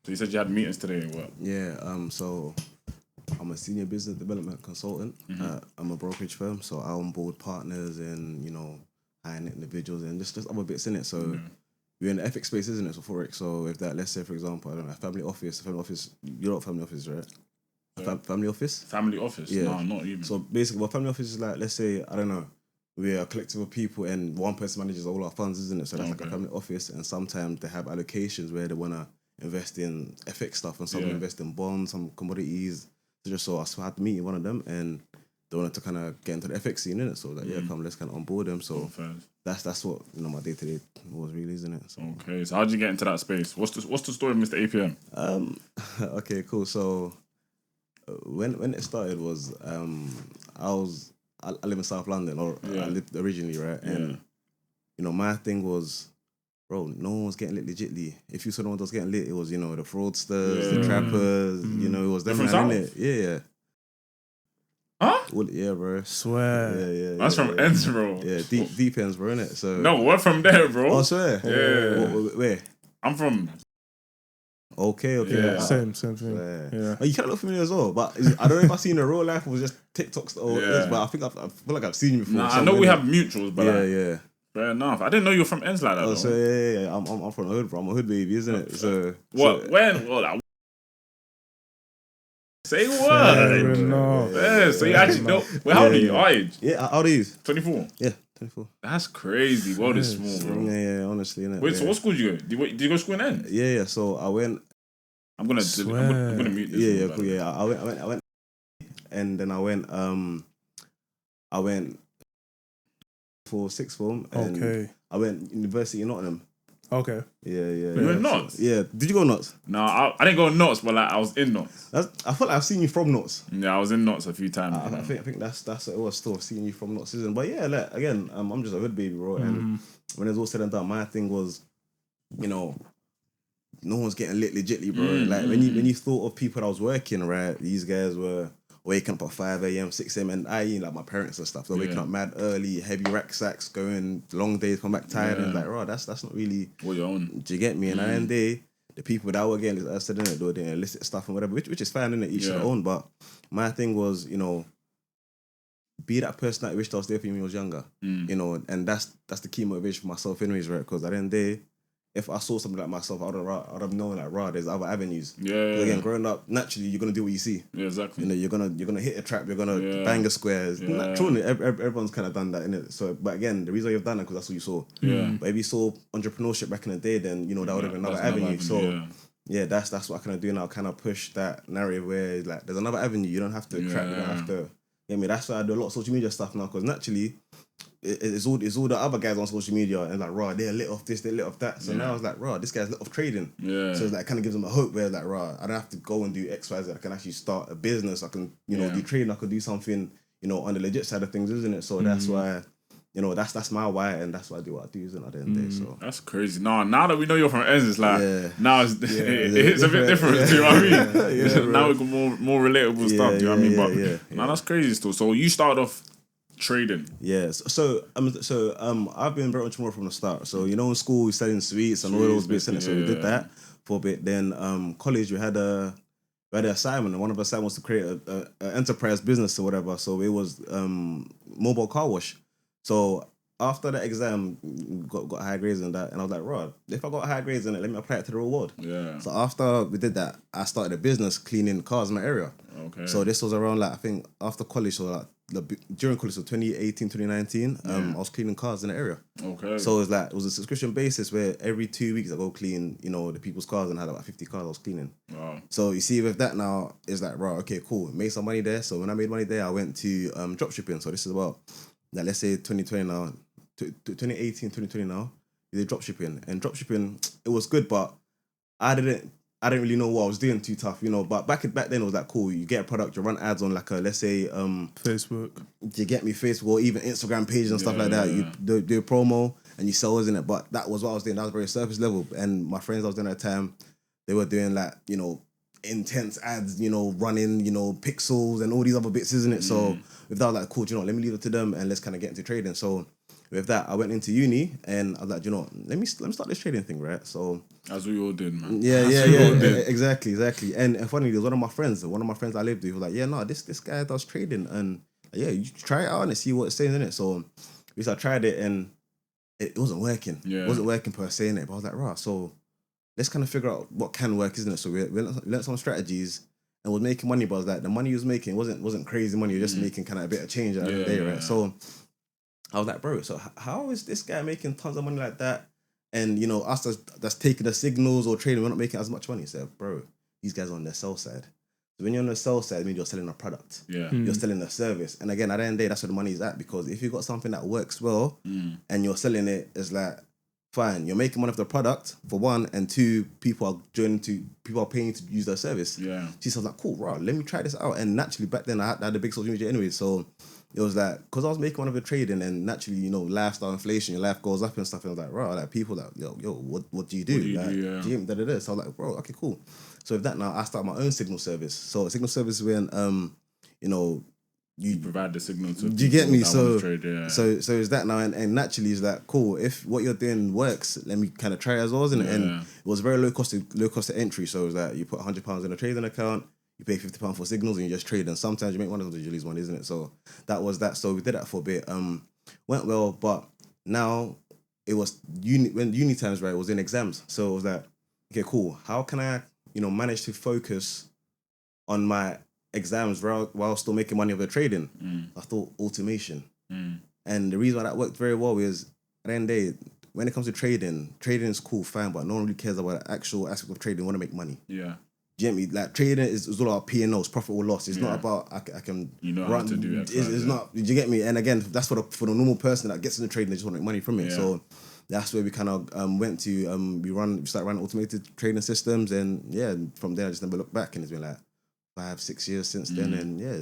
So you said you had meetings today. What? Yeah. So I'm a senior business development consultant. I'm a brokerage firm, so I onboard partners and hiring individuals and just other bits in it. So we're in the FX space, isn't it? So forex. So if that, let's say for example, I don't know, family office. You know what family office, right? Family office. Family office. Yeah. No, not even. So basically, what family office is like, let's say I don't know, we're a collective of people and one person manages all our funds, isn't it? So that's like a family office, and sometimes they have allocations where they wanna invest in FX stuff, and some invest in bonds, some commodities. So I had to meet one of them, and they wanted to kind of get into the FX scene, innit? So come, let's kind of onboard them. So that's what my day to day was really, isn't it? So. Okay, so how did you get into that space? What's the story of Mr APM? Okay, cool. So when it started was I live in South London, or I lived originally, right? And my thing was, bro, no one was getting lit legitly. If you saw no one was getting lit, it was the fraudsters, the trappers. It was them, man, innit? Yeah. Huh? Well, yeah, bro. Swear. Yeah. That's from ends, bro. Yeah, deep ends, bro, innit? So no, we're from there, bro. Oh, I swear. Yeah. Where? I'm from. Okay. Yeah. Same thing. Yeah. Oh, you kind of look familiar as well, but I don't know if I've seen in real life or was just TikToks or but I feel like I've seen you before. Nah, I know we have mutuals, but yeah. Fair enough. I didn't know you were from ends like that. Oh, so yeah. I'm from the hood, bro. I'm a hood baby, isn't it? So what? When? Well, say what? No. Yeah, so you actually know. Well, how old are you? Our age? Yeah, how old are you? 24. Yeah, 24. That's crazy. World is small, bro. Yeah, honestly, innit? Wait, so what school did you go? Did you go to school in ends? Yeah. So I went. I'm gonna mute this. Yeah, cool. Yeah, I went, and then I went for sixth form. And I went University in Nottingham. Okay. Yeah. You went Notts? Yeah. Did you go Notts? No, I didn't go Notts, but like I was in Notts. I feel like I've seen you from Notts. Yeah, I was in Notts a few times. I think that's what it was. Still seeing you from Notts, isn't? But yeah, like, again, I'm just a hood baby, bro. And when it's all said and done, my thing was, no one's getting lit legitly, bro. Like when you thought of people that was working, right? These guys were waking up at 5 a.m, 6 a.m, and like my parents and stuff. They're waking up mad early, heavy rucksacks, going long days, come back tired, and like, bro, that's not really what you're on. Do you get me? And at the end of the day, the people that were getting, I said, they were doing illicit stuff and whatever, which is fine, innit? Each their own. But my thing was, be that person that I wished I was there for you when I was younger, and that's the key motivation for myself, anyways, right? Because at the end of the day, if I saw something like myself, I'd have known like, there's other avenues. Yeah. Again, growing up, naturally, you're gonna do what you see. Yeah, exactly. You're gonna hit a trap. You're gonna bang the squares. Truly, everyone's kind of done that, innit? So, but again, the reason you've done it because that's what you saw. Yeah. But if you saw entrepreneurship back in the day, then that would have been another avenue. So, that's what I kind of do now. Kind of push that narrative where like there's another avenue. You don't have to trap. You don't have to. That's why I do a lot of social media stuff now, because naturally, it's all the other guys on social media and like, they're lit off this, they're lit off that. So now it's like, this guy's lit off trading. Yeah. So it's like kind of gives them a hope where like, I don't have to go and do X, Y, Z. I can actually start a business. I can, do trading. I could do something, on the legit side of things, isn't it? So that's why. That's my why, and that's why I do what I do, isn't it? At the end of the day, so that's crazy. Now that we know you're from ends, it's like now it hits a bit different. Do you know what I mean? Now we got more relatable stuff. Do you know what I mean? But that's crazy still. So you started off trading. Yeah. So I've been very entrepreneurial from the start. So in school we studied sweets and all those bits, innit? So we did that for a bit. Then college we had an assignment, and one of the assignments was to create an enterprise business or whatever. So it was mobile car wash. So after that exam, got high grades in that, and I was like, Rod, if I got high grades in it, let me apply it to the reward. Yeah. So after we did that, I started a business cleaning cars in my area. Okay. So this was around I think after college, so during college, so 2018, 2019, I was cleaning cars in the area. Okay. So it was a subscription basis where every 2 weeks I go clean, the people's cars, and I had about 50 cars I was cleaning. Wow. So you see with that now, it's like, right, okay, cool, made some money there. So when I made money there, I went to dropshipping. So this is about, let's say 2020 now, 2018, 2020 now, we did dropshipping. And dropshipping, it was good, but I didn't really know what I was doing too tough, But back then it was like, cool, you get a product, you run ads on like a, let's say, Facebook. You get me Facebook or even Instagram pages and stuff like that. You do a promo and you sell, isn't it? But that was what I was doing. That was very surface level. And my friends I was doing at the time, they were doing like, intense ads, running, pixels and all these other bits, isn't it? So with that, I was like, cool, let me leave it to them and let's kind of get into trading. So with that, I went into uni and I was like, you know what, let me start this trading thing, right? So as we all did, man. Yeah, exactly. And funny, there's one of my friends I lived with, he was like, yeah, no, this guy does trading, and yeah, you try it out and see what it's saying in it. So I tried it and it wasn't working. It wasn't working per se in it, but I was like, right, so let's kind of figure out what can work, isn't it? So we learned some strategies and was making money, but I was like, the money he was making wasn't crazy money. You're just making kind of a bit of change at the end of the day, right? So I was like, bro, so how is this guy making tons of money like that? And, you know, us that's taking the signals or trading, we're not making as much money. So, bro, these guys are on the sell side. So when you're on the sell side, it means you're selling a product. Yeah. You're selling a service. And again, at the end of the day, that's where the money is at. Because if you've got something that works well and you're selling it, it's like, fine, you're making money off the product, for one, and two, people are paying to use their service. Yeah. So I was like, cool, right, let me try this out. And naturally, back then, I had a big social media anyway. So it was like, because I was making money off the trading, and naturally, you know, lifestyle inflation, your life goes up and stuff. And I was like, right, like people like, yo, what do you do? So I was like, bro, okay, cool. So with that now, I started my own signal service. So signal service is when, you know, you provide the signal to. Do you get me? So trade, yeah. so is that now, and naturally is that cool. If what you're doing works, let me kind of try it as well. And it was very low cost of entry. So it was that you put £100 in a trading account, you pay £50 for signals, and you just trade. And sometimes you make one of those, you lose one, isn't it? So that was that. So we did that for a bit. Went well, but now it was uni times, right? It was in exams. So it was like, okay, cool. How can I, you know, manage to focus on my exams while still making money off the trading? I thought automation. And the reason why that worked very well is, at the end of the day, when it comes to trading is cool, fine, but no one really cares about the actual aspect of trading. They want to make money. Yeah. Do you get me? Like, trading is all about P&Ls, profit or loss. It's not about I can how to do it. It's not. Do you get me? And again, that's for the normal person that gets into trading. They just want to make money from it. Yeah. So that's where we kind of went to. We started running automated trading systems, and yeah, from there I just never looked back, and it's been like 5-6 years since then, and yeah,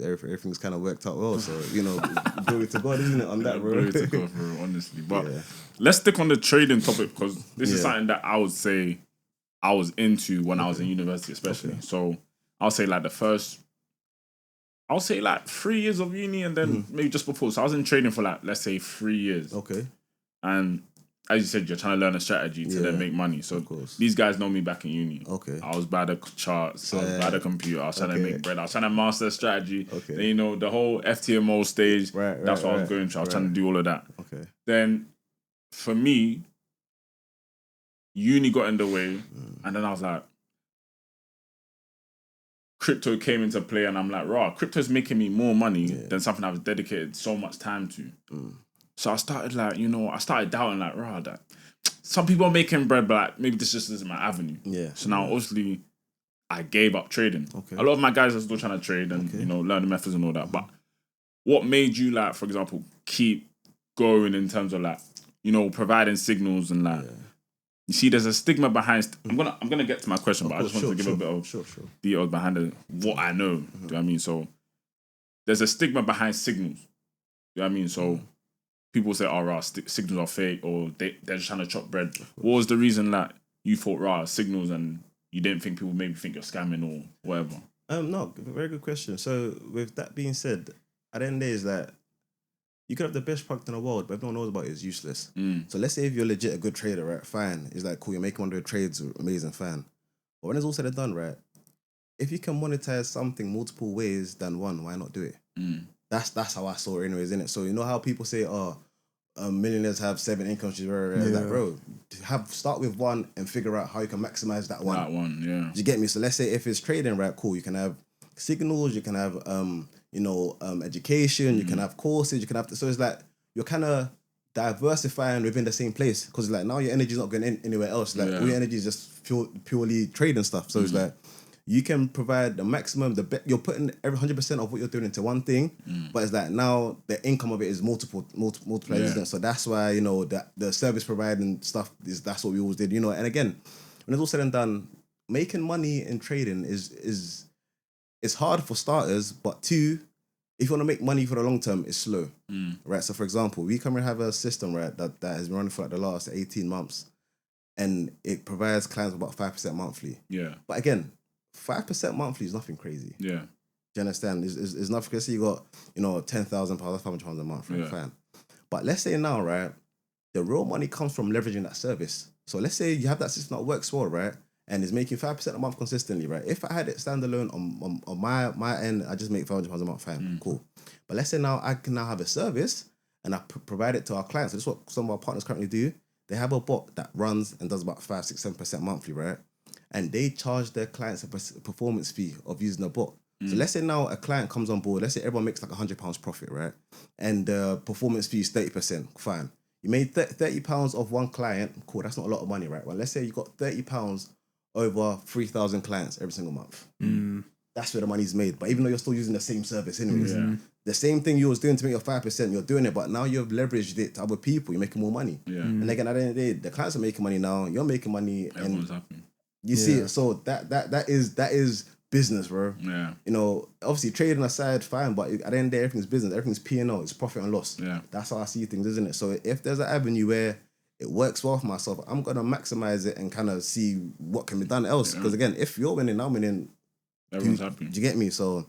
everything's kind of worked out well. So, you know, glory to God, isn't it, on that, bro? Glory to God, bro, honestly. But let's stick on the trading topic, because this is something that I would say I was into when I was in university, especially. So I'll say like 3 years of uni, and then maybe just before. So I was in trading for like, let's say 3 years. Okay. And as you said, you're trying to learn a strategy to then make money. So these guys know me back in uni. Okay. I was bad at charts. I was bad at computer. I was trying to make bread. I was trying to master strategy. Okay. Then, you know, the whole FTMO stage. That's what I was going through. I was trying to do all of that. Okay. Then, for me, uni got in the way. And then I was like, crypto came into play. And I'm like, raw, crypto's making me more money than something I've dedicated so much time to. So I started doubting like, rah, that some people are making bread, but like, maybe this just isn't my avenue. Yeah. So now obviously I gave up trading. Okay. A lot of my guys are still trying to trade and, you know, learn the methods and all that. But what made you, like, for example, keep going in terms of like, you know, providing signals and like, you see, there's a stigma behind. I'm gonna get to my question, but I just want to give a bit of details behind what I know. Do you know what I mean? So there's a stigma behind signals. Do you know what I mean? So people say, oh, signals are fake, or they're just trying to chop bread. What was the reason that you thought, signals, and you didn't think people maybe think you're scamming or whatever? No, very good question. So with that being said, at the end of the day is that you could have the best product in the world, but if no one knows about it, it's useless. So let's say if you're legit a good trader, right? Fine. It's like, cool, you're making 100 trades, amazing, fine. But when it's all said and done, right? If you can monetize something multiple ways than one, why not do it? That's how I saw it anyways, innit? So you know how people say, millionaires have 7 income streams, like, bro, start with one and figure out how you can maximize that one. That one, yeah. Do you get me? So let's say if it's trading, right, cool, you can have signals, you can have education, you can have courses, you can have so it's like you're kind of diversifying within the same place, because like now your energy is not going anywhere else. Like all your energy is just purely trading stuff. So it's like you can provide the maximum, you're putting every 100% of what you're doing into one thing, but it's like now the income of it is multiple isn't it? So that's why, you know, the service providing stuff that's what we always did, you know. And again, when it's all said and done, making money in trading is it's hard for starters, but two, if you want to make money for the long term, it's slow, right? So for example, we come and have a system, right, that has been running for like the last 18 months, and it provides clients about 5% monthly. Yeah. But again, 5% monthly is nothing crazy. Yeah. Do you understand? It's nothing. Let's say you got, you know, £10,000, that's £500 a month, right? Fine. But let's say now, right, the real money comes from leveraging that service. So let's say you have that system that works well, right, and is making 5% a month consistently, right? If I had it standalone on my end, I just make £500 a month, fine, cool. But let's say now I can now have a service and I provide it to our clients. So this is what some of our partners currently do. They have a bot that runs and does about 5, 6, 7% monthly, right? And they charge their clients a performance fee of using the bot. So let's say now a client comes on board. Let's say everyone makes like £100 profit, right? And the performance fee is 30%. Fine. You made £30 of one client. Cool. That's not a lot of money, right? Well, let's say you got £30 over 3,000 clients every single month. That's where the money's made. But even though you're still using the same service anyways, the same thing you was doing to make your 5%, you're doing it, but now you've leveraged it to other people. You're making more money. And again, at the end of the day, the clients are making money now. You're making money. Everyone's happy. You see it. So that is business, bro. Yeah. You know, obviously trading aside, fine, but at the end of the day, everything's business. Everything's P&L. It's profit and loss. Yeah. That's how I see things, isn't it? So if there's an avenue where it works well for myself, I'm going to maximize it and kind of see what can be done else. Because again, if you're winning, I'm winning. Everyone's happy. Do you get me? So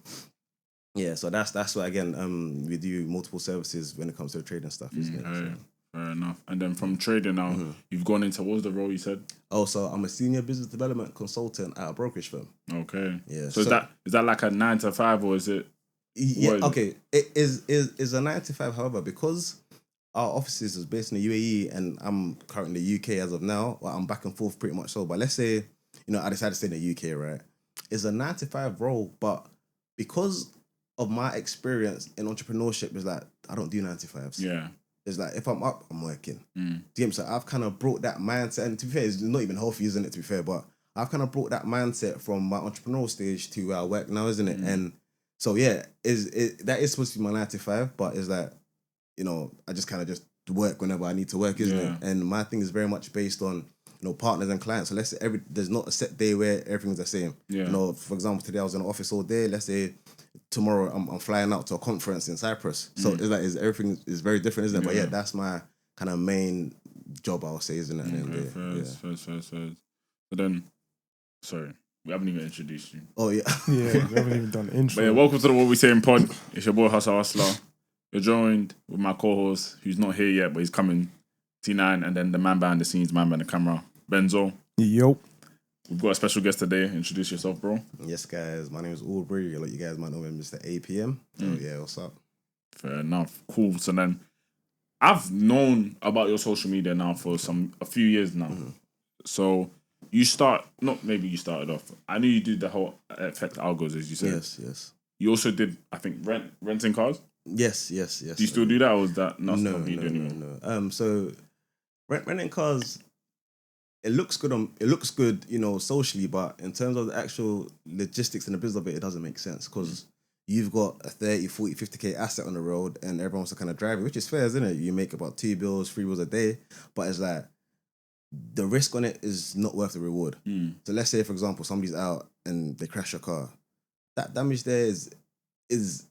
yeah, so that's why again, we do multiple services when it comes to the trading stuff, isn't it? So. Fair enough. And then from trading now, you've gone into, what was the role you said? Oh, so I'm a senior business development consultant at a brokerage firm. Okay. Yeah. So is that like a 9 to 5 or is it? Yeah. Okay. It is a 9 to 5. However, because our offices is based in the UAE and I'm currently in the UK as of now, well, I'm back and forth pretty much so. But let's say, you know, I decided to stay in the UK, right? It's a 9 to 5 role, but because of my experience in entrepreneurship, is like I don't do 9 to 5s. Yeah. It's like if I'm up, I'm working. Do you get me? So I've kind of brought that mindset, and to be fair, it's not even healthy, isn't it? To be fair, but I've kind of brought that mindset from my entrepreneurial stage to where I work now, isn't it? And so yeah, that is supposed to be my 9 to 5, but it's like, you know, I just kind of just work whenever I need to work, isn't it? And my thing is very much based on, you know, partners and clients. So let's say there's not a set day where everything's the same. Yeah. You know, for example, today I was in the office all day. Let's say tomorrow I'm flying out to a conference in Cyprus. So it's like everything is very different, isn't it? But yeah, that's my kind of main job, I would say, isn't it? First. So then, sorry, we haven't even introduced you. Oh yeah. Yeah, we haven't even done intro. But yeah, welcome to the What We Saying pod. It's your boy Hustle Hustler. You're joined with my co-host, who's not here yet, but he's coming, T9, and then the man behind the scenes, man behind the camera, Benzo. Yo. We've got a special guest today. Introduce yourself, bro. Yes, guys. My name is Aubrey. Like you guys might know me, Mr APM. So yeah, what's up? Fair enough. Cool. So then, I've known about your social media now for a few years now. So you started off. I knew you did the whole effect algos, as you said. Yes. You also did, I think, renting cars. Yes. Do you still do that, or is that not something you do anymore? No. So renting cars, it looks good, you know, socially, but in terms of the actual logistics and the business of it, it doesn't make sense because you've got a 30, 40, 50k asset on the road and everyone wants to kind of drive it, which is fair, isn't it? You make about 2 bills, 3 bills a day, but it's like the risk on it is not worth the reward. So let's say, for example, somebody's out and they crash your car. That damage there is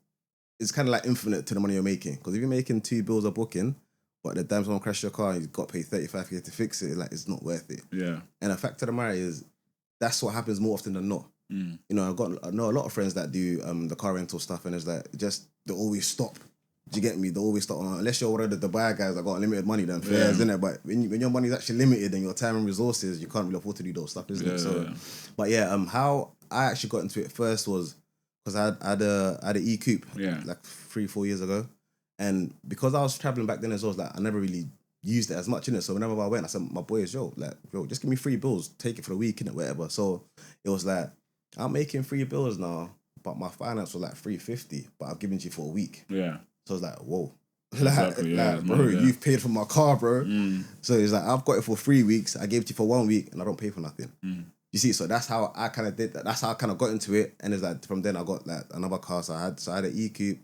kind of like infinite to the money you're making. Because if you're making 2 bills a booking, but the damn someone crashed your car and you've got to pay 35k to fix it, like it's not worth it. Yeah. And the fact of the matter is, that's what happens more often than not. You know, I know a lot of friends that do the car rental stuff, and it's like they always stop. Do you get me? They always stop. Unless you're one of the Dubai guys that got unlimited money, then fair, isn't it? But when your money's actually limited and your time and resources, you can't really afford to do those stuff, isn't it? So, but yeah, how I actually got into it first was because I had an e-coupe like 3-4 years ago. And because I was traveling back then as well, like I never really used it as much in it. So whenever I went, I said, my boys, yo, just give me 3 bills, take it for the week, innit, whatever. So it was like, I'm making 3 bills now, but my finance was like 350, but I've given you for a week. Yeah. So I was like, whoa. Bro, you've paid for my car, bro. So it's like, I've got it for 3 weeks, I gave it to you for 1 week, and I don't pay for nothing. You see, so that's how I kind of did that. That's how I kind of got into it. And it's like, from then I got like another car. So I had an e-coupe,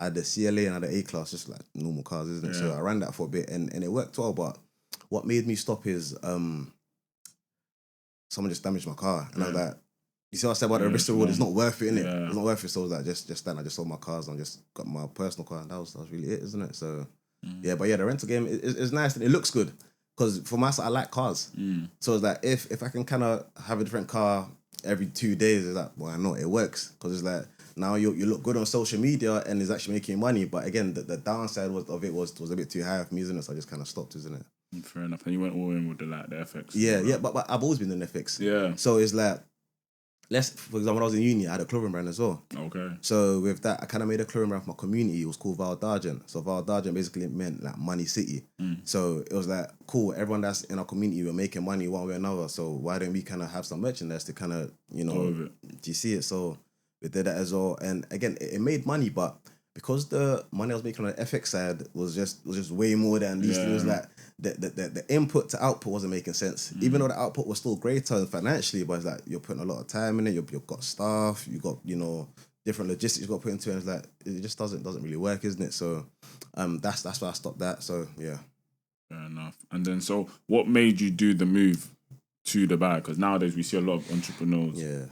I had the CLA and I had the A-class, just like normal cars, isn't it? So I ran that for a bit and it worked well. But what made me stop is someone just damaged my car. And I was like, you see what I said about the risk reward? It's not worth it, innit? Yeah. It's not worth it. So I was like, just then I just sold my cars and just got my personal car. And that was really it, isn't it? So yeah, but yeah, the rental game is nice and it looks good. Because for myself, I like cars. So it's like, if I can kind of have a different car every 2 days, it's like, why not? It works. Because it's like, now you look good on social media and is actually making money. But again, the downside was a bit too high for me, isn't it? So I just kind of stopped, isn't it? Fair enough. And you went all in with the FX. Yeah, but I've always been in FX. Yeah. So it's like, for example, when I was in uni, I had a clothing brand as well. Okay. So with that, I kind of made a clothing brand for my community. It was called Val D'Argent. So Val D'Argent basically meant like Money City. So it was like, cool, everyone that's in our community, we're making money one way or another. So why don't we kind of have some merchandise to kind of, do you see it? So we did that as well. And again, it made money, but because the money I was making on the FX side was just way more than these things, like the input to output wasn't making sense. Even though the output was still greater financially, but it's like you're putting a lot of time in it. You've got staff, you got different logistics you've got to put into it. And it's like it just doesn't really work, isn't it? So that's why I stopped that. So yeah. Fair enough. And then so what made you do the move to Dubai? Because nowadays we see a lot of entrepreneurs. Yeah.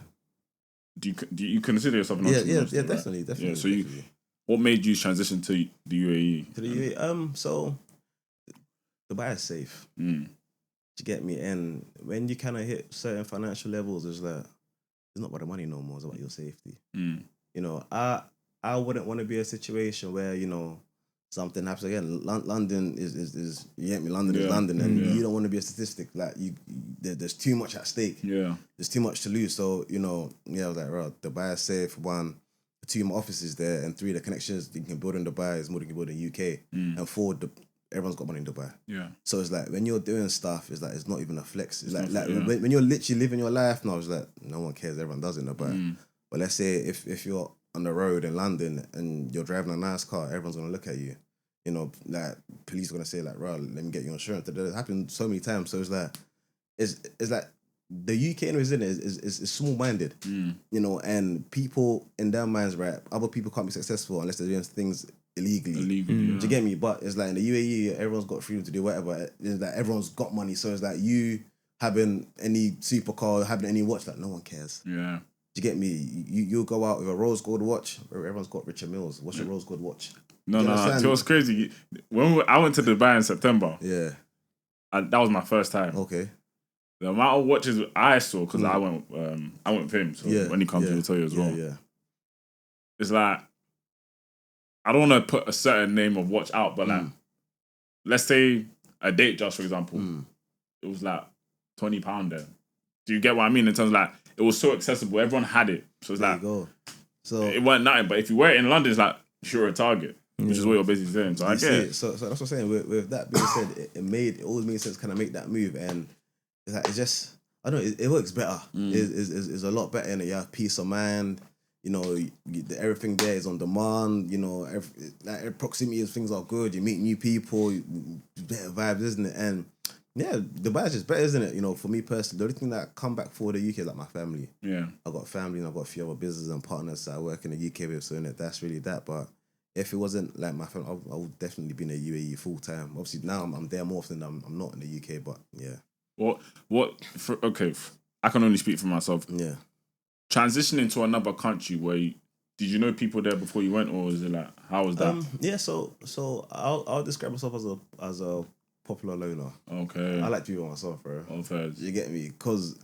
Do you consider yourself an entrepreneur? Yeah, definitely. Yeah. So what made you transition to the UAE? To the UAE, so Dubai is safe. Do you get me? And when you kind of hit certain financial levels, it's like it's not about the money no more. It's about your safety. I wouldn't want to be in a situation where something happens again. London is you get me? London is London, and you don't want to be a statistic. Like there's too much at stake. Yeah, there's too much to lose. So I was like, right, Dubai is safe. 1, 2, my office is there, and 3, the connections you can build in Dubai is more than you can build in UK, and 4, everyone's got money in Dubai. Yeah. So it's like when you're doing stuff, it's like it's not even a flex. It's like when you're literally living your life now, it's like no one cares. Everyone does it in Dubai. But let's say if you're on the road in London and you're driving a nice car, everyone's gonna look at you. Like police are gonna say like, "Right, let me get your insurance." That happened so many times. So it's like the UK is small minded, and people in their minds, right? Other people can't be successful unless they're doing things illegally. Do you get me? But it's like in the UAE, everyone's got freedom to do whatever. It's like everyone's got money, so it's like you having any supercar, having any watch, like no one cares. Yeah. Do you get me? You go out with a rose gold watch. Everyone's got Richard Milles. What's your rose gold watch? No. It was crazy. I went to Dubai in September. Yeah. And that was my first time. Okay. The amount of watches I saw, because I went with him, so when he comes, he'll tell you as well. Yeah. It's like, I don't want to put a certain name of watch out, but like, let's say a date just, for example, it was like £20 there. Do you get what I mean? In terms of like, it was so accessible, everyone had it. So it's like, so it weren't nothing. But if you wear it in London, it's like, you're a target, which is what you're basically saying. So I get it. So that's what I'm saying. With that being said, it always made sense to kind of make that move. And it's like, it's just, I don't know, it works better. It's a lot better, and you have peace of mind. Everything there is on demand. Proximity of things are good. You meet new people, better vibes, isn't it? And yeah, Dubai is just better, isn't it? For me personally, the only thing that I come back for the UK is like my family. Yeah, I've got family and I've got a few other business and partners that I work in the UK with, so that's really that. But if it wasn't like my family, I would definitely be in the UAE full time. Obviously now I'm there more often than I'm not in the UK, but yeah. I can only speak for myself. Yeah. Transitioning to another country, did you know people there before you went, or was it like, how was that? Yeah, so I'll describe myself as a popular loner. Okay. I like to be by myself, bro. You get me? Because,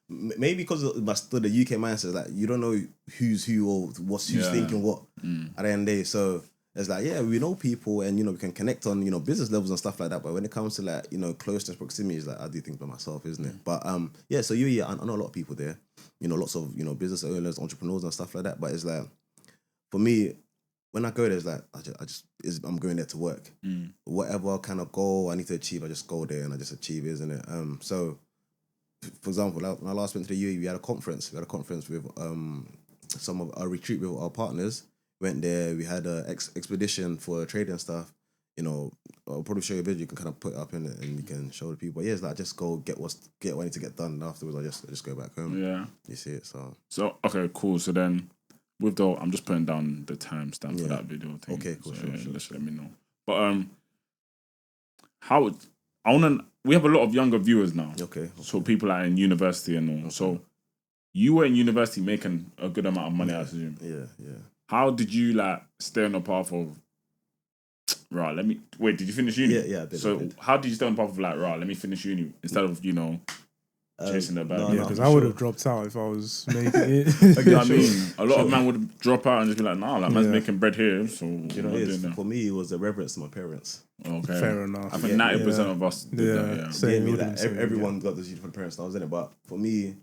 maybe because of the UK mindset, is like you don't know who's who or who's thinking what at the end of the day. So it's like, yeah, we know people and, we can connect on, business levels and stuff like that. But when it comes to like, closeness, proximity, it's like, I do things by myself, isn't it? But yeah, so I know a lot of people there, lots of, business owners, entrepreneurs and stuff like that. But it's like, for me, when I go there, it's like, I'm going there to work. Whatever kind of goal I need to achieve, I just go there and I just achieve, isn't it? So, for example, when I last went to the UAE, we had a conference. We had a conference with a retreat with our partners. Went there, we had an expedition for trading stuff. I'll probably show you a video, you can kind of put it up in it and you can show the people. But yeah, it's like, just go get what I need to get done, and afterwards I just go back home. Yeah. You see it, So, okay, cool. So then, I'm just putting down the timestamp for that video thing. Okay, cool, so, sure. Just let me know. But we have a lot of younger viewers now. Okay. So people are in university and all. Okay. So you were in university making a good amount of money, I assume. Yeah. How did you stay on the path of did you finish uni? Yeah, I did. So how did you stay on the path of let me finish uni instead of, chasing their bag. No, Yeah, because I would have dropped out if I was making it. You know what I mean? A lot of man would drop out and just be like, nah, like man's making bread here, so you know, for me, it was a reverence to my parents. Okay. Fair enough. I think 90% of us did that, yeah. Same, like, everyone got this for the parents that was in it, but for me,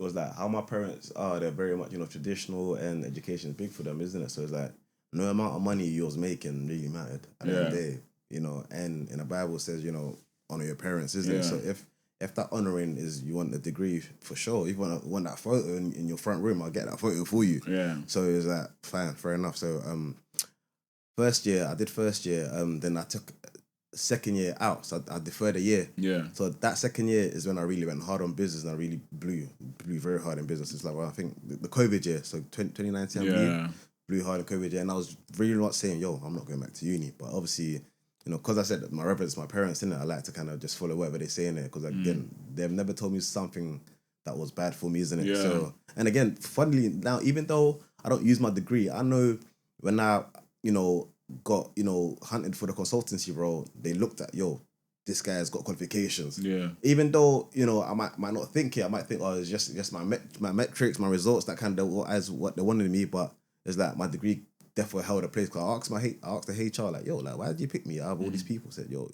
it was like how my parents are. They're very much, you know, traditional, and education is big for them, isn't it? So it's like no amount of money you was making really mattered at the end of the day, you know. And in the Bible says, you know, honor your parents, isn't it? So if that honoring is you want a degree, for sure. If you want that photo in your front room, I'll get that photo for you. Yeah. So it was like fine, fair enough. So I did first year. Then I took second year out, so I deferred a year. Yeah. So that second year is when I really went hard on business, and I really blew very hard in business. It's like, well, I think the COVID year, so 2019, blew hard in COVID year, and I was really not saying, yo, I'm not going back to uni. But obviously, you know, because I said that my reverence, my parents, innit, I like to kind of just follow whatever they say in it, because again, they've never told me something that was bad for me, isn't it? Yeah. So, and again, funnily now, even though I don't use my degree, I know when I, you know, got, you know, hunted for the consultancy role, they looked at, yo, this guy has got qualifications. Yeah. Even though, you know, I might not think it, I might think, oh, it's just my metrics, my results, that kind of as what they wanted me, but it's like my degree definitely held a place. Because I asked the HR, like, yo, like, why did you pick me out of all these people? Said, yo,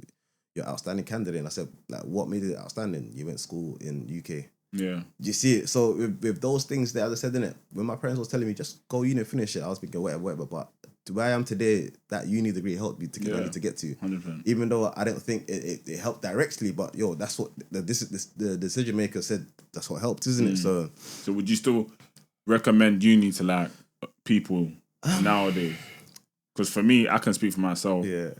you're an outstanding candidate. And I said, like, what made it outstanding? You went to school in UK. Yeah. Do you see it? So with those things that, as I said, innit, when my parents was telling me, just go uni and finish it, I was thinking, whatever. But to where I am today, that uni degree helped me to get where I need to get to. 100%. Even though I don't think it helped directly, but yo, that's what the decision maker said, that's what helped, isn't it? So would you still recommend uni to like people nowadays? Because for me, I can speak for myself. Yeah.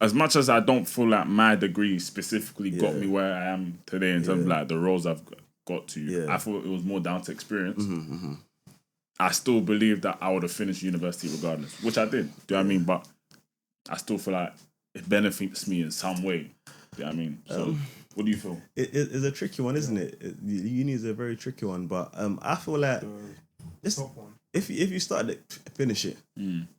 As much as I don't feel like my degree specifically got me where I am today in terms of like the roles I've got to, I thought it was more down to experience. I still believe that I would have finished university regardless, which I did. Do you know what I mean? But I still feel like it benefits me in some way. Do you know what I mean? So what do you feel? It's a tricky one, isn't it? Uni is a very tricky one, but I feel like if you start it, finish it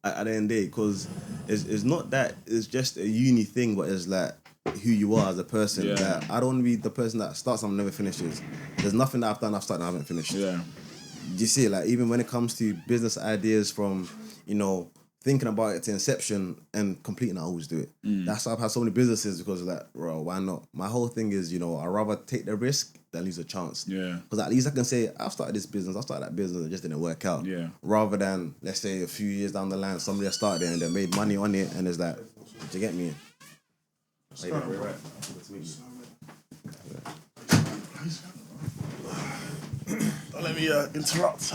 at the end of the day, because it's not that it's just a uni thing, but it's like who you are as a person. Yeah. Like, I don't want to be the person that starts and never finishes. There's nothing that I've done, I've started and I haven't finished. Yeah. Do you see, like, even when it comes to business ideas, from, you know, thinking about it to inception and completing, I always do it. That's why I've had so many businesses, because like, bro, why not? My whole thing is, you know, I'd rather take the risk than lose a chance. Yeah. Because at least I can say, I've started this business, I started that business, and it just didn't work out. Yeah. Rather than, let's say, a few years down the line, somebody has started it and they made money on it, and it's like, did you get me? Right. Don't let me interrupt.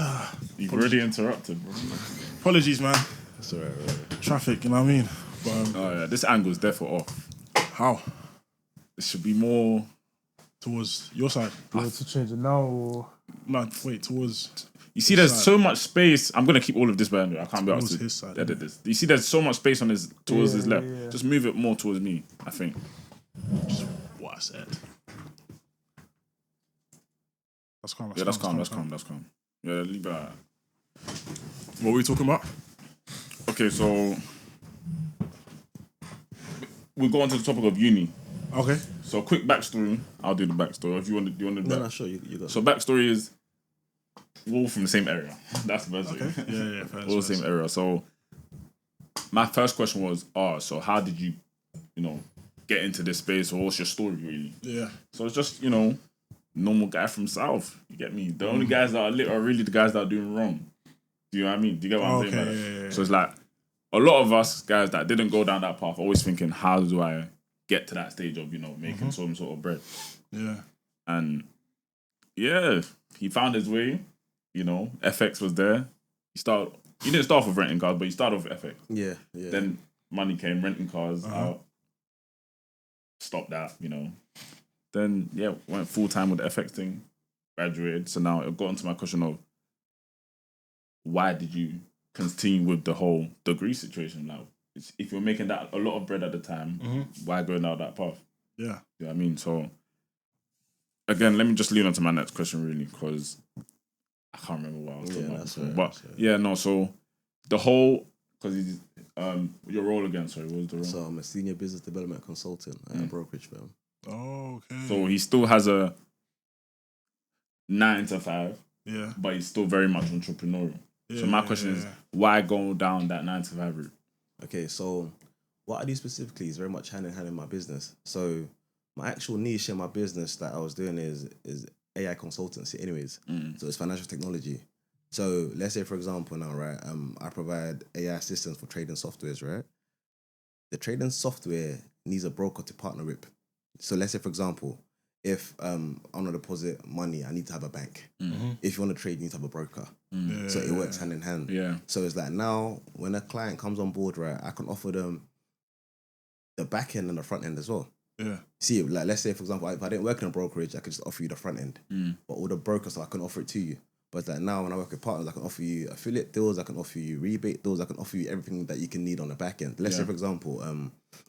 You've already interrupted, bro. Apologies, man. That's all right. Traffic, you know what I mean? But, oh yeah, this angle's definitely off. How? It should be more towards your side. Do you want to change it now, or no? Wait, towards. You see, there's so much space. I'm gonna keep all of this behind me. I can't be able to his side. edit this. You see, there's so much space on his towards his left. Yeah. Just move it more towards me, I think. Just what I said. That's calm. That's calm. Yeah, leave it. What were we talking about? Okay, so we'll go on to the topic of uni. Okay. So quick backstory. I'll do the backstory. If you want to, No, sure. You got. So backstory is we're all from the same area. That's the best. Okay. Yeah. All the same area. So my first question was, so how did you, get into this space, or what's your story really? Yeah. So it's just, normal guy from South. You get me? The only guys that are lit are really the guys that are doing wrong. Do you know what I mean? Do you get what I'm saying? Yeah. So it's like a lot of us guys that didn't go down that path always thinking, how do I get to that stage of, making some sort of bread? Yeah. And yeah, he found his way. FX was there. He didn't start off with renting cars, but he started off with FX. Yeah. Then money came, renting cars out. Stopped that, Then, went full-time with the FX thing. Graduated. So now it got into my question of, why did you continue with the whole degree situation now? If you're making that a lot of bread at the time, why go down that path? Yeah. You know what I mean? So, again, let me just lead on to my next question, really, because I can't remember what I was talking about. Right, but, so the whole, because your role again, sorry, what was the role? So I'm a senior business development consultant at a brokerage firm. Oh, okay. So he still has a 9 to 5, but he's still very much entrepreneurial. So my question is, why go down that 9 to 5 route? Okay, so what I do specifically is very much hand in hand in my business. So my actual niche in my business that I was doing is AI consultancy anyways. So it's financial technology. So let's say, for example, now, right, I provide AI assistance for trading softwares, right? The trading software needs a broker to partner with. So let's say, for example, if I want to deposit money, I need to have a bank. If you want to trade, you need to have a broker. So it works hand in hand. So it's like now, when a client comes on board, right, I can offer them the back end and the front end as well. See, like let's say, for example, if I didn't work in a brokerage, I could just offer you the front end. But all the brokers, so I can offer it to you. But like now, when I work with partners, I can offer you affiliate deals, I can offer you rebate deals, I can offer you everything that you can need on the back end. Let's say, for example,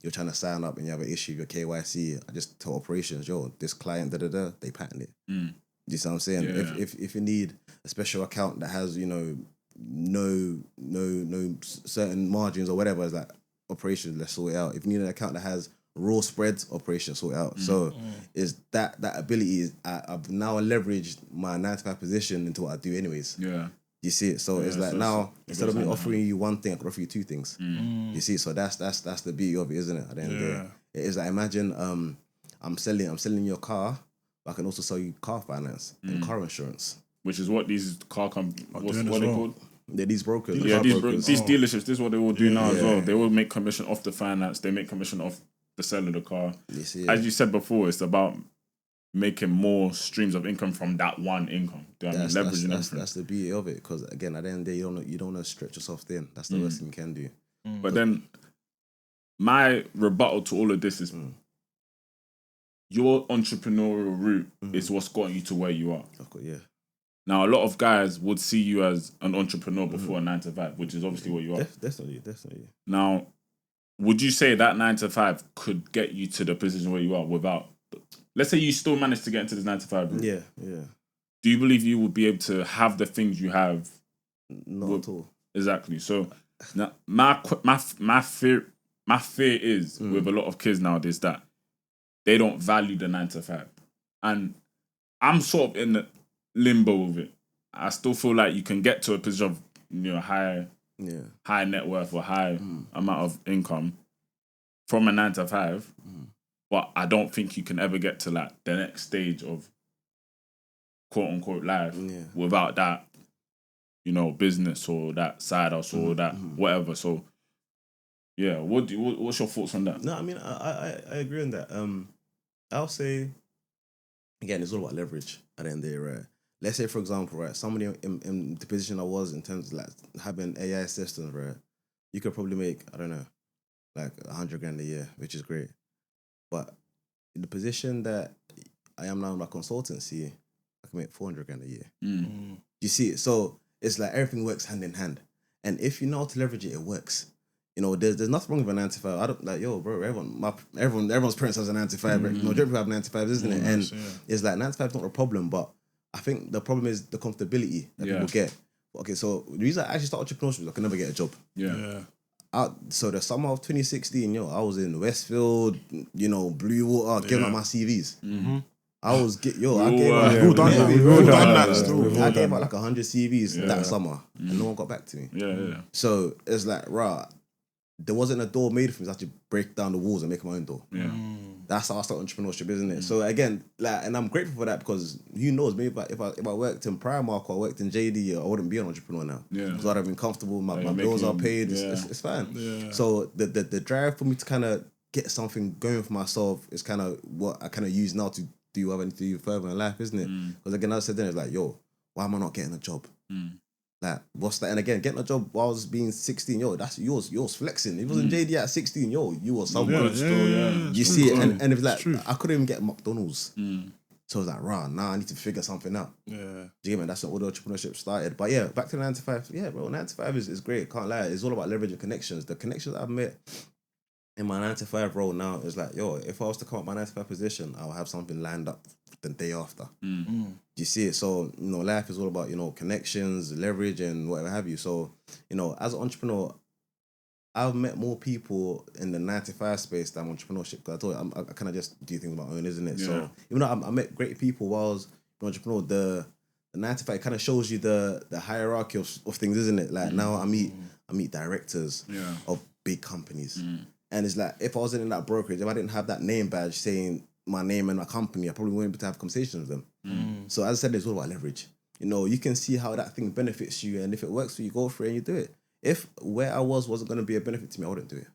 you're trying to sign up and you have an issue with your KYC. I just tell operations, yo, this client, they patent it. You see what I'm saying? If you need a special account that has, you know, no certain margins or whatever, it's like operations, let's sort it out. If you need an account that has raw spreads, operations, sort it out. So is that ability is I've now leveraged my 9 to 5 position into what I do anyways. You see it? So it's like now instead of me offering you one thing, I could offer you two things. You see, so that's the beauty of it, isn't it? At the end of the day. It is like, imagine I'm selling your car, but I can also sell you car finance and car insurance. Which is what these car companies, what are they called? They're these brokers. Yeah, these dealerships, this is what they will do now as well. They will make commission off the finance, they make commission off the sale of the car. As you said before, it's about making more streams of income from that one income. Leveraging everything. That's the beauty of it, because again, at the end of the day, you don't want to stretch yourself thin. That's the worst thing you can do. But then my rebuttal to all of this is your entrepreneurial route is what's gotten you to where you are. Of course, yeah. Now, a lot of guys would see you as an entrepreneur before a 9 to 5, which is obviously what you are. Definitely. Now, would you say that 9 to 5 could get you to the position where you are without, let's say you still managed to get into this 9 to 5 route? Yeah. Do you believe you would be able to have the things you have? Not at all. Exactly. So now my fear is with a lot of kids nowadays that they don't value the 9 to 5. And I'm sort of in the limbo with it. I still feel like you can get to a position of, you know, high net worth or high amount of income from a 9 to 5, but I don't think you can ever get to like the next stage of quote unquote life without that, you know, business or that side hustle or that whatever. So yeah, what's your thoughts on that? No, I mean I agree on that. I'll say again, it's all about leverage at the end of the day, right? Let's say, for example, right, somebody in the position I was in terms of like having AI assistants, right, you could probably make, I don't know, like 100 grand a year, which is great. But in the position that I am now in my consultancy, I can make 400 grand a year. You see it? So it's like everything works hand in hand. And if you know how to leverage it, it works. You know, there's nothing wrong with a 9 to 5. I don't like, yo, bro, everyone's parents has a 9 to 5, right? Majority people have 9 to 5, isn't it? And it's like 9 to 5 is not a problem, but I think the problem is the comfortability that people get. Okay, so the reason I actually started entrepreneurship is I could never get a job. So the summer of 2016, I was in Westfield, Blue Water, giving out my CVs. I was I gave out like 100 CVs that summer, and no one got back to me. So it's like, there wasn't a door made for me to actually break down the walls and make my own door. That's how I started entrepreneurship, isn't it? So again, like, and I'm grateful for that, because who knows, maybe if I worked in Primark or I worked in JD, I wouldn't be an entrepreneur now. Because I'd have been comfortable, my bills are paid, it's fine. So the drive for me to kind of get something going for myself is kind of what I kind of use now to do what I need to do further in life, isn't it? Because again, I said then, it's like, yo, why am I not getting a job? Like, what's that? And again, getting a job while I was being 16, that's yours flexing. If it was in JD at 16, you was someone. You see it, and it's like, I couldn't even get McDonald's. So I was like, now I need to figure something out. Do you get me? That's when all the entrepreneurship started. But yeah, back to the 9 to 5. Yeah, bro, 9 to 5 is great. Can't lie. It's all about leveraging connections. The connections I've met in my 9 to 5 role now is like, yo, if I was to come up my 9 to 5 position, I'll have something lined up the day after. Do you see it? So, life is all about, connections, leverage, and whatever have you. So, as an entrepreneur, I've met more people in the 9 to 5 space than entrepreneurship, because I told you, I kind of just do things on my own, isn't it? So, even though I met great people while I was entrepreneur, the 9 to 5 kind of shows you the hierarchy of things, isn't it? Like now I meet directors of big companies. And it's like, if I wasn't in that brokerage, if I didn't have that name badge saying my name and my company, I probably wouldn't be able to have conversations with them. So as I said, it's all about leverage. You know, you can see how that thing benefits you, and if it works for you, go for it and you do it. If where I wasn't going to be a benefit to me, I wouldn't do it.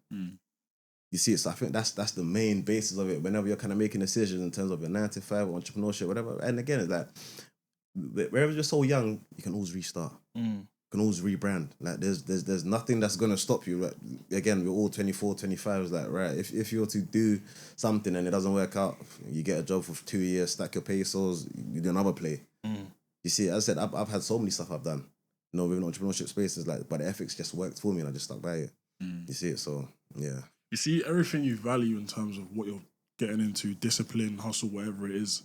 You see it, so I think that's the main basis of it. Whenever you're kind of making decisions in terms of your 9 to 5 or entrepreneurship, whatever. And again, it's like, wherever you're so young, you can always restart. You can always rebrand. Like there's nothing that's gonna stop you. Like, again, we're all 24, 25. It's like, right, if you were to do something and it doesn't work out, you get a job for 2 years, stack your pesos, you do another play. You see, as I said, I've had so many stuff I've done. You know, within entrepreneurship spaces, like, but the ethics just worked for me and I just stuck by it. You see it, so yeah. You see, everything you value in terms of what you're getting into, discipline, hustle, whatever it is,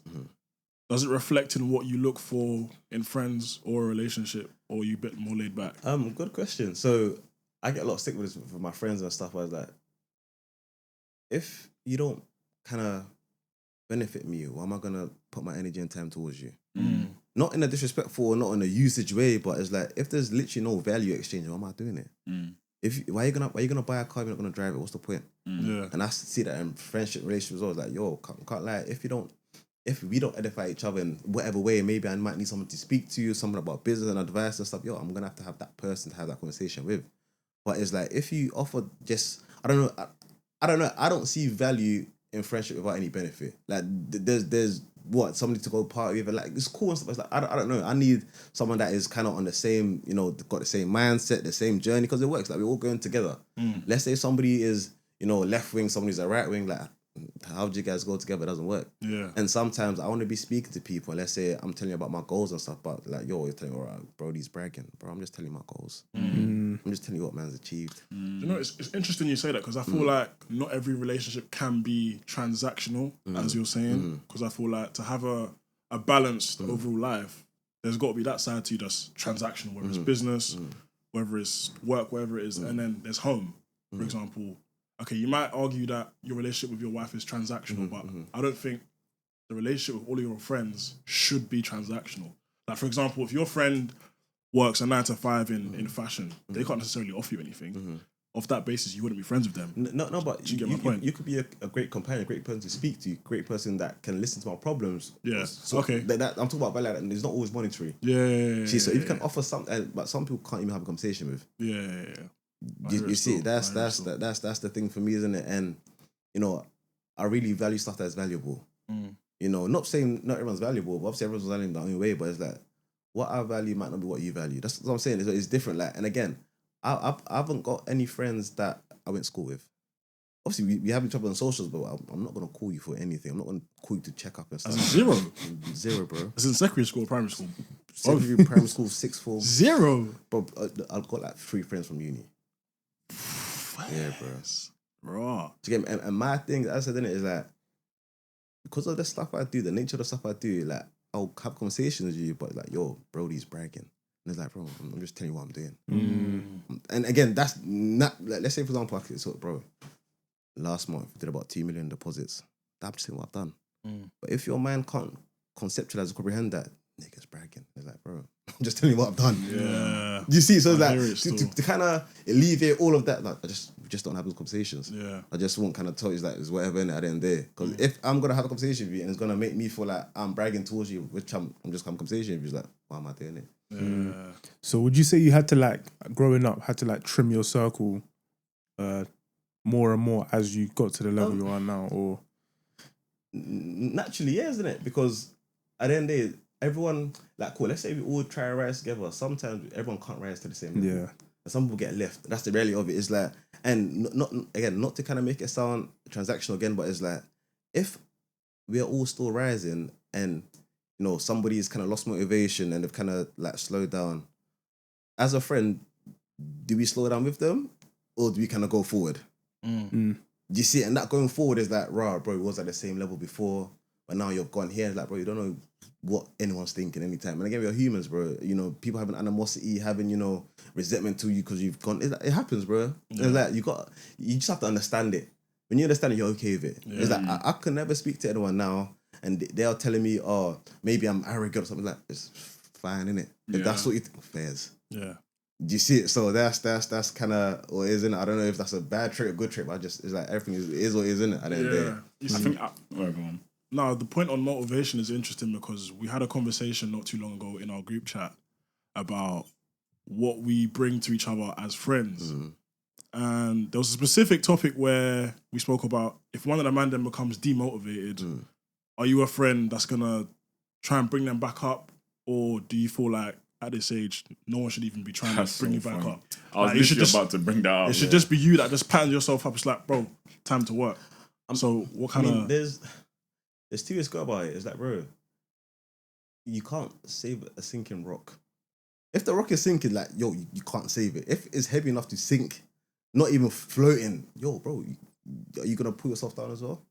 does it reflect in what you look for in friends or a relationship, or are you a bit more laid back? Good question. So I get a lot of stick with this with my friends and stuff. I was like, if you don't kind of benefit me, why am I gonna put my energy and time towards you? Not in a disrespectful or not in a usage way, but it's like, if there's literally no value exchange, why am I doing it? Why are you gonna buy a car if you're not gonna drive it? What's the point? And I see that in friendship relationships as well. It's like, yo, can't lie. If we don't edify each other in whatever way, maybe I might need someone to speak to, someone about business and advice and stuff. Yo, I'm gonna have that person to have that conversation with. But it's like, if you offer just, I don't know. I don't see value in friendship without any benefit. Like there's what, somebody to go party with, and like, it's cool and stuff. It's like, I don't know. I need someone that is kind of on the same, you know, got the same mindset, the same journey, because it works. Like, we're all going together. Let's say somebody is, you know, left wing, somebody's a right wing. Like, how do you guys go together? It doesn't work. And sometimes I want to be speaking to people. Let's say I'm telling you about my goals and stuff, but like, you're telling me, all right, bro, he's bragging. Bro, I'm just telling you my goals. I'm just telling you what man's achieved. You know, it's interesting you say that, because I feel like not every relationship can be transactional, as you're saying, because I feel like to have a balanced overall life, there's got to be that side to you that's transactional, whether it's business, whether it's work, whatever it is, and then there's home, for example. Okay, you might argue that your relationship with your wife is transactional, but I don't think the relationship with all of your friends should be transactional. Like, for example, if your friend works a 9 to 5 in fashion, they can't necessarily offer you anything. Off that basis, you wouldn't be friends with them. No, but you get my point. You could be a great companion, a great person to speak to, great person that can listen to my problems. Yeah, so okay. That I'm talking about value, and it's not always monetary. Yeah. So if you can offer something, but some people can't even have a conversation with. Yeah. You see, that's the thing for me, isn't it? And you know, I really value stuff that's valuable. You know, not saying not everyone's valuable, but obviously everyone's valuable in their own way. But it's like, what I value might not be what you value. That's what I'm saying. It's different. Like, and again, I haven't got any friends that I went to school with. Obviously, we have each other on socials, but I'm not gonna call you for anything. I'm not gonna call you to check up and stuff. As in Zero, bro. As in secondary school, primary school. Secondary, primary school, sixth form. Zero. But I've got like 3 friends from uni. Yeah, bro. Raw. And my thing, as I said, is like, because of the stuff I do, the nature of the stuff I do, like, I'll have conversations with you, but like, yo, Brody's bragging. And it's like, bro, I'm just telling you what I'm doing. And again, that's not, like, let's say, for example, bro, last month, we did about 2 million deposits. I'm just saying what I've done. But if your mind can't conceptualize or comprehend that, nigga's bragging. It's like, bro, I'm just telling you what I've done. Yeah. You see, so it's like, to kind of alleviate all of that, like, we just don't have those conversations. Yeah. I just won't kind of tell you, like, it's whatever in it at the end of the day. Because if I'm going to have a conversation with you and it's going to make me feel like I'm bragging towards you, which I'm just having a conversation with you, it's like, why am I doing it? Yeah. So would you say you had to, like, growing up, trim your circle more and more as you got to the level you are now, or? Naturally, yeah, isn't it? Because at the end of the day, everyone, like, cool, let's say we all try to rise together. Sometimes everyone can't rise to the same level. Yeah. And some people get left. That's the reality of it. It's like, and not to kind of make it sound transactional again, but it's like, if we are all still rising and, you know, somebody's kind of lost motivation and they've kind of like slowed down, as a friend, do we slow down with them or do we kind of go forward? Do you see it? And that going forward is like, bro, we was at the same level before, but now you've gone here. It's like, bro, you don't know what anyone's thinking anytime. And again, we're humans, bro. You know, people having animosity, having, you know, resentment to you because you've gone. It happens, bro. Yeah. It's like, you just have to understand it. When you understand it, you're okay with it. Yeah. It's like, I can never speak to anyone now and they're telling me, oh, maybe I'm arrogant or something like that. It's fine, innit? If that's what you think, fairs. Yeah. Do you see it? So that's kind of or isn't it? I don't know if that's a bad trait or good trait, but it's like everything is or isn't it? At the end of the day. You see, no, the point on motivation is interesting because we had a conversation not too long ago in our group chat about what we bring to each other as friends. And there was a specific topic where we spoke about if one of the man then becomes demotivated, are you a friend that's gonna try and bring them back up, or do you feel like at this age no one should even be trying to bring you back up? I was literally about to bring that up. It should just be you that just patterns yourself up. It's like, bro, time to work. So what kind of? There's two ways to go about it. It's like, bro, you can't save a sinking rock. If the rock is sinking, like, yo, you can't save it. If it's heavy enough to sink, not even floating, yo, bro, are you gonna pull yourself down as well?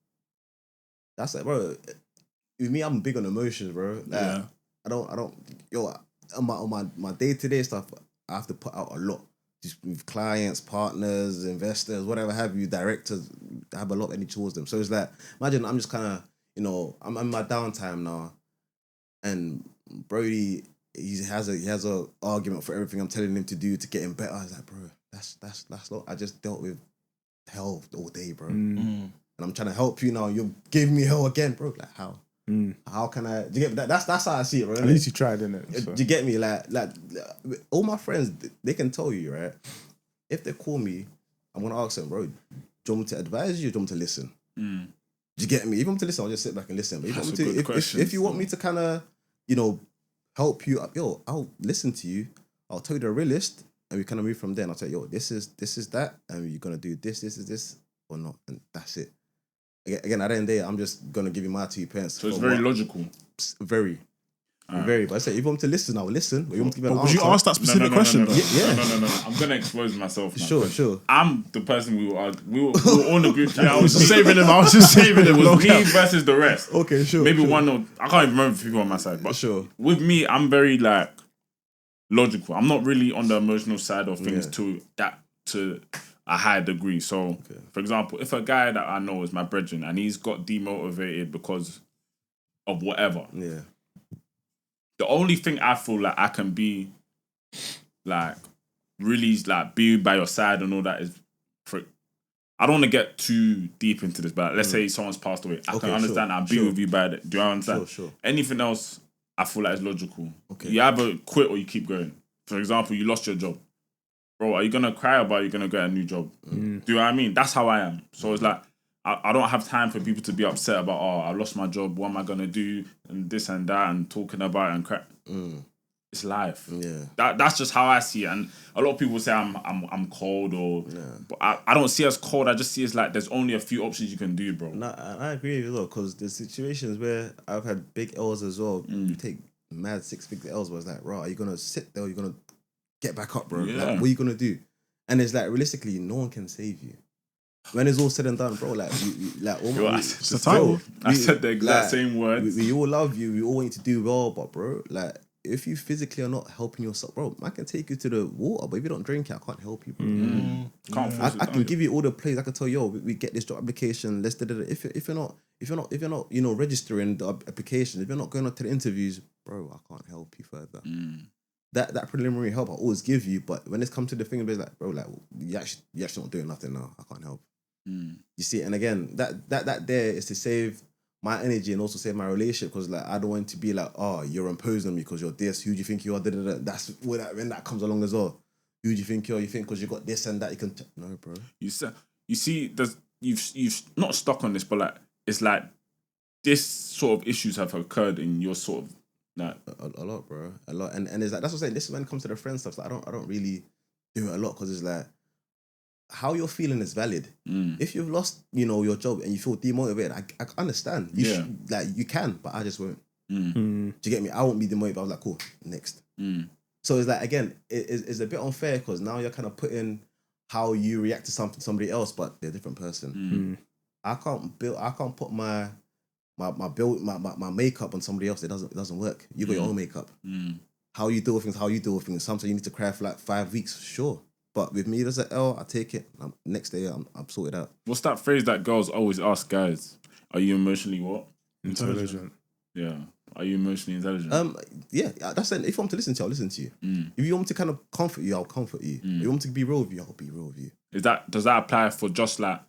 That's like, bro. With me, I'm big on emotions, bro. Like, I don't. Yo, on my day-to-day stuff, I have to put out a lot. Just with clients, partners, investors, whatever have you, directors, I have a lot of energy towards them. So it's like, imagine I'm just kind of, I'm in my downtime now, and Brody, he has a argument for everything I'm telling him to do to get him better. I was like, bro, that's not. I just dealt with hell all day, bro, and I'm trying to help you now. You're giving me hell again, bro. Like how? How can I? Do you get that? That's how I see it, right? At least you tried, innit? So. Do you get me? Like all my friends, they can tell you, right? If they call me, I'm gonna ask them, bro, do you want me to advise you or do you want me to listen? Do you get me? If you want me to listen, I'll just sit back and listen. But if you want me to kind of, help you up, yo, I'll listen to you. I'll tell you the realist, and we kind of move from there. And I'll tell you, yo, this is that, and you're gonna do this, or not, and that's it. Again, at the end of the day, I'm just gonna give you my 2 pence. So it's very logical. Very. But I say, if you want me to listen, I will listen. But you want to give an would you ask that specific question? No. I'm gonna expose myself now. Sure. I'm the person we were on the group chat. I was just saving him. It was me versus the rest. Okay, sure. Maybe one or I can't even remember if people on my side, but sure. With me, I'm very like logical. I'm not really on the emotional side of things to a high degree. So, for example, if a guy that I know is my brethren and he's got demotivated because of whatever, the only thing I feel like I can be like really like be by your side and all that is I don't want to get too deep into this, but let's say someone's passed away. I can understand I'll be with you by that. Do you understand? Sure. Anything else I feel like is logical. Okay. You either quit or you keep going. For example, you lost your job. Bro, are you going to cry about you're going to get a new job? Do you know what I mean? That's how I am. So it's like, I don't have time for people to be upset about, I lost my job, what am I going to do? And this and that, and talking about it and crap. It's life. Yeah. That's just how I see it. And a lot of people say I'm cold but I don't see it as cold. I just see it as like there's only a few options you can do, bro. No, I agree with you though, because there's situations where I've had big L's as well. You take mad 6 big L's, where it's like, right, are you going to sit there or are you going to get back up, bro? Yeah. Like, what are you going to do? And it's like, realistically, no one can save you. When it's all said and done, bro, like, I said the exact same words. We all love you. We all want you to do well, but bro, like, if you physically are not helping yourself, bro, I can take you to the water, but if you don't drink it, I can't help you, bro. I can give you all the plays. I can tell you, we get this job application. Let's do it. If you're not registering the application, if you're not going on to the interviews, bro, I can't help you further. That preliminary help I always give you, but when it's come to the thing, it's like, bro, like you actually not doing nothing now. I can't help. You see, and again, that there is to save my energy and also save my relationship, because like I don't want to be like, oh, you're imposing on me because you're this. Who do you think you are? That's when that comes along as well. Who do you think you are? You think because you got this and that you can no, bro. You see, you've not stuck on this, but like it's like this sort of issues have occurred in your sort of like a lot, bro, a lot, and it's like that's what I'm saying. This is when it comes to the friend stuff. Like I don't really do it a lot because it's like, how you're feeling is valid. If you've lost, your job and you feel demotivated, I understand. You can, but I just won't. Do you get me? I won't be demotivated. I was like, cool, next. So it's like, again, it's a bit unfair because now you're kind of putting how you react to somebody else, but they're a different person. I can't put my makeup on somebody else. It doesn't work. You got your own makeup. How you deal with things. Sometimes you need to cry for like 5 weeks, sure. But with me, there's an L, I take it. Next day, I'm sorted out. What's that phrase that girls always ask guys? Are you emotionally what? Intelligent. Yeah. Are you emotionally intelligent? Yeah, that's it. If you want to listen to you, I'll listen to you. If you want me to kind of comfort you, I'll comfort you. If you want me to be real with you, I'll be real with you. Does that apply for just like,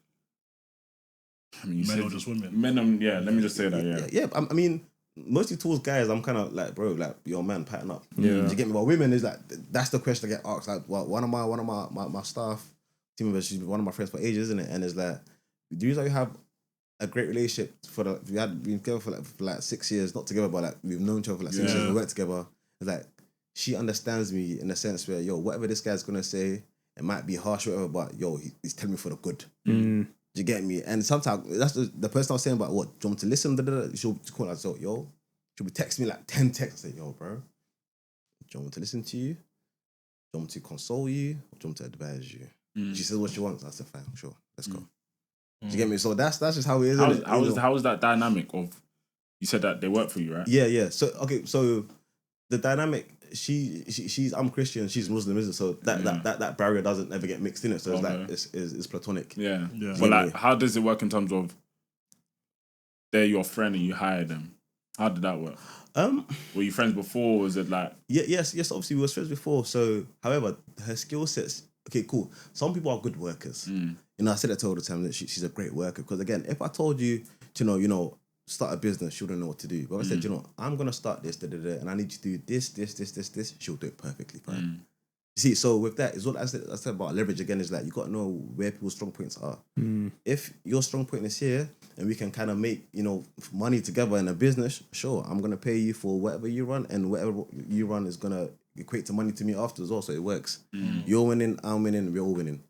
I mean, men or just women? Men, yeah, let me just say that, Yeah, I mean, mostly towards guys, I'm kind of like, bro, like, yo, man, pattern up. Yeah. Do you get me? But women is like, that's the question I get asked. Like, well, one of my staff, team members, she's one of my friends for ages, isn't it? And it's like, the reason you have a great relationship we had been together for like 6 years, not together, but like we've known each other for like 6 years, we work together. It's like, she understands me in the sense where, yo, whatever this guy's gonna say, it might be harsh or whatever, but yo, he's telling me for the good. Do you get me? And sometimes that's the person I was saying about what, do you want to listen? She'll call like, so, yo, she'll be texting me like 10 texts, say, yo, bro, do you want me to listen to you? Do you want me to console you? Or do you want me to advise you? She says what she wants. I said, fine, sure, let's go. Do you get me? So that's just how it is. How is that dynamic of? You said that they work for you, right? Yeah. So okay, so the dynamic. She's I'm Christian. She's Muslim, isn't it? So that barrier doesn't ever get mixed in it. So it's like it's platonic. Yeah. But like, how does it work in terms of they're your friend and you hire them? How did that work? Were you friends before? Or was it like? Yes. Obviously, we were friends before. So, however, her skill sets. Okay, cool. Some people are good workers. You know, I said that to her all the time that she's a great worker. Because again, if I told you to, start a business, she wouldn't know what to do. But if I said, I'm gonna start this, and I need you to do this, she'll do it perfectly fine. You see, so with that, is what I said about leverage again, is like you gotta know where people's strong points are. If your strong point is here and we can kind of make, money together in a business, sure, I'm gonna pay you for whatever you run, and whatever you run is gonna equate to money to me after as well, so it works. You're winning, I'm winning, we're all winning.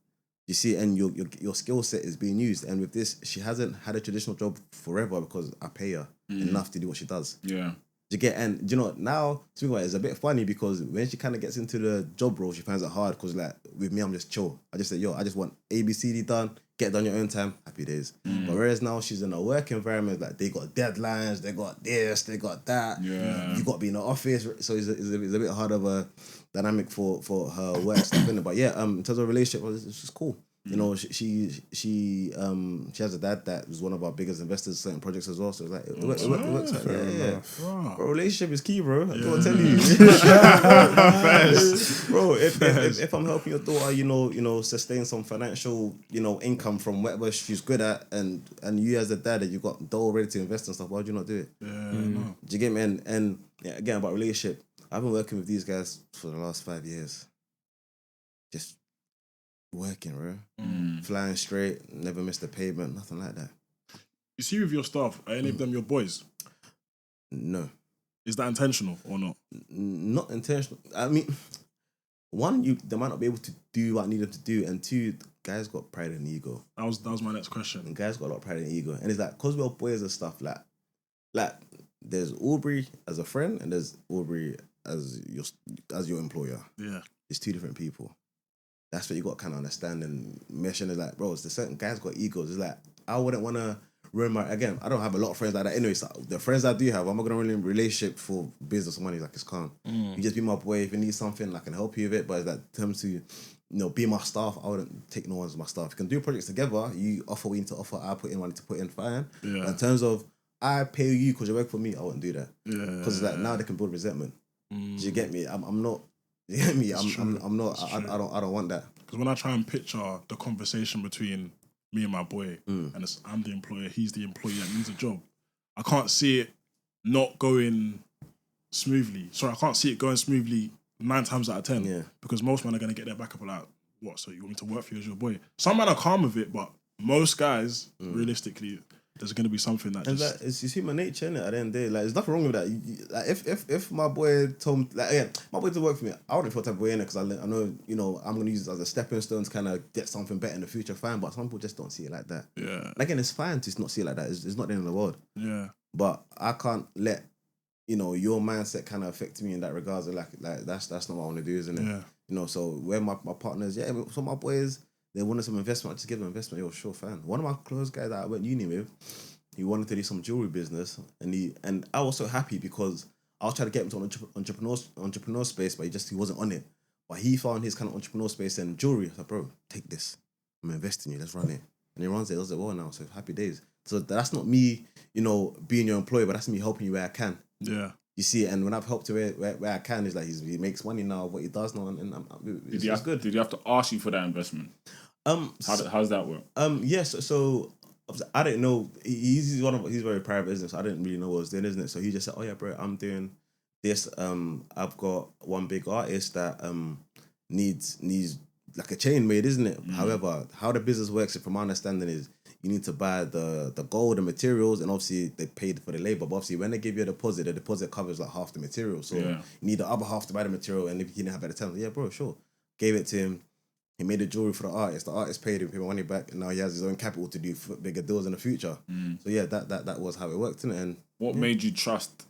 You see, and your skill set is being used. And with this, she hasn't had a traditional job forever because I pay her enough to do what she does. Yeah. You get, and now speaking about it, it's a bit funny because when she kind of gets into the job role, she finds it hard because like with me, I'm just chill. I just say, yo, I just want A, B, C, D done. Get it done your own time. Happy days. But whereas now she's in a work environment, like they got deadlines, they got this, they got that. Yeah. You got to be in the office, so it's a bit hard of a dynamic for her work stuff in it. But yeah, in terms of relationship, it's just cool. She has a dad that was one of our biggest investors in certain projects as well. So it's like it works. Like, yeah. Bro, relationship is key, bro. I gotta tell you, bro. If I'm helping your daughter, sustain some financial, income from whatever she's good at, and you as a dad that you got dough ready to invest and stuff, why would you not do it? No. Do you get me? And yeah, again about relationship, I've been working with these guys for the last 5 years. Just working, bro. Flying straight, never missed a payment, nothing like that. You see with your staff, are any of them your boys? No. Is that intentional or not? Not intentional. I mean, one, they might not be able to do what I need them to do, and two, guys got pride and ego. That was my next question. And guys got a lot of pride and ego, and it's like because we're boys and stuff. Like there's Aubrey as a friend, and there's Aubrey as your employer. Yeah, it's two different people. That's what you got to kind of understand and mesh. And it's like, bro, it's the certain guys got egos. It's like, I wouldn't want to ruin I don't have a lot of friends like that anyway. So the friends I do have, I'm not going to ruin a relationship for business or money. Like, it's calm. You just be my boy. If you need something, I can help you with it. But it's like, in terms to, be my staff, I wouldn't take no one as my staff. You can do projects together. You offer what you need to offer. I put in what I need to put in, fine. Yeah. But in terms of, I pay you because you work for me, I wouldn't do that. Yeah. Because it's like, now they can build resentment. Do you get me? I'm not... You get me? I'm not. I don't want that. Because when I try and picture the conversation between me and my boy, and I'm the employer, he's the employee that needs a job, I can't see it not going smoothly. Sorry, I can't see it going smoothly 9 times out of 10. Yeah. Because most men are going to get their back up like, what? So you want me to work for you as your boy? Some men are calm with it, but most guys, realistically, there's going to be something that just... Like, it's human nature, innit? At the end of the day, like, there's nothing wrong with that. Like, if my boy told me, like, again, my boy to work for me, I wouldn't feel type of way in it because I know, I'm going to use it as a stepping stone to kind of get something better in the future, fine. But some people just don't see it like that. Yeah. And again, it's fine to not see it like that. It's not the end of the world. Yeah. But I can't let, your mindset kind of affect me in that regards. Like that's not what I want to do, isn't it? Yeah. So where my partners, some of my boys, they wanted some investment. I just give them investment. Yo, sure, fine. One of my close guys that I went uni with, he wanted to do some jewelry business, and I was so happy because I was trying to get him to entrepreneur space, but he wasn't on it. But he found his kind of entrepreneur space and jewelry. I was like, bro, take this. I'm investing in you. Let's run it. And he runs it. Does it well now. So happy days. So that's not me, you know, being your employee, but that's me helping you where I can. Yeah. You see, and when I've helped him where I can, it's like he makes money now, what he does now, and it's good. Did you have to ask you for that investment? How's that work? Yes. So I didn't know. He's very private business. I didn't really know what I was doing, isn't it? So he just said, "Oh yeah, bro, I'm doing this. I've got one big artist that needs like a chain made, isn't it? However, how the business works, from my understanding, is you need to buy the gold, the materials, and obviously they paid for the labor. But obviously, when they give you a deposit, the deposit covers like half the material. So you need the other half to buy the material. And if you didn't have it at the time, yeah, bro, sure. Gave it to him. He made the jewelry for the artist. The artist paid him, paid money back, and now he has his own capital to do bigger deals in the future. So yeah, that was how it worked, innit? And what made you trust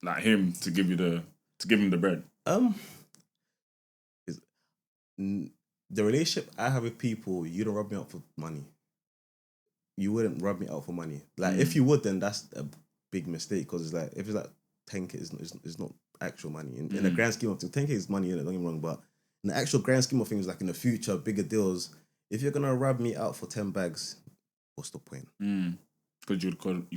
like him to give him the bread? The relationship I have with people, you don't rub me out for money. You wouldn't rub me out for money. Like if you would, then that's a big mistake, because it's like if it's like 10K, it's not actual money in the grand scheme of things. 10K is money, innit? Don't get me wrong, but in the actual grand scheme of things, like in the future, bigger deals, if you're gonna rub me out for 10 bags, what's the point? Because you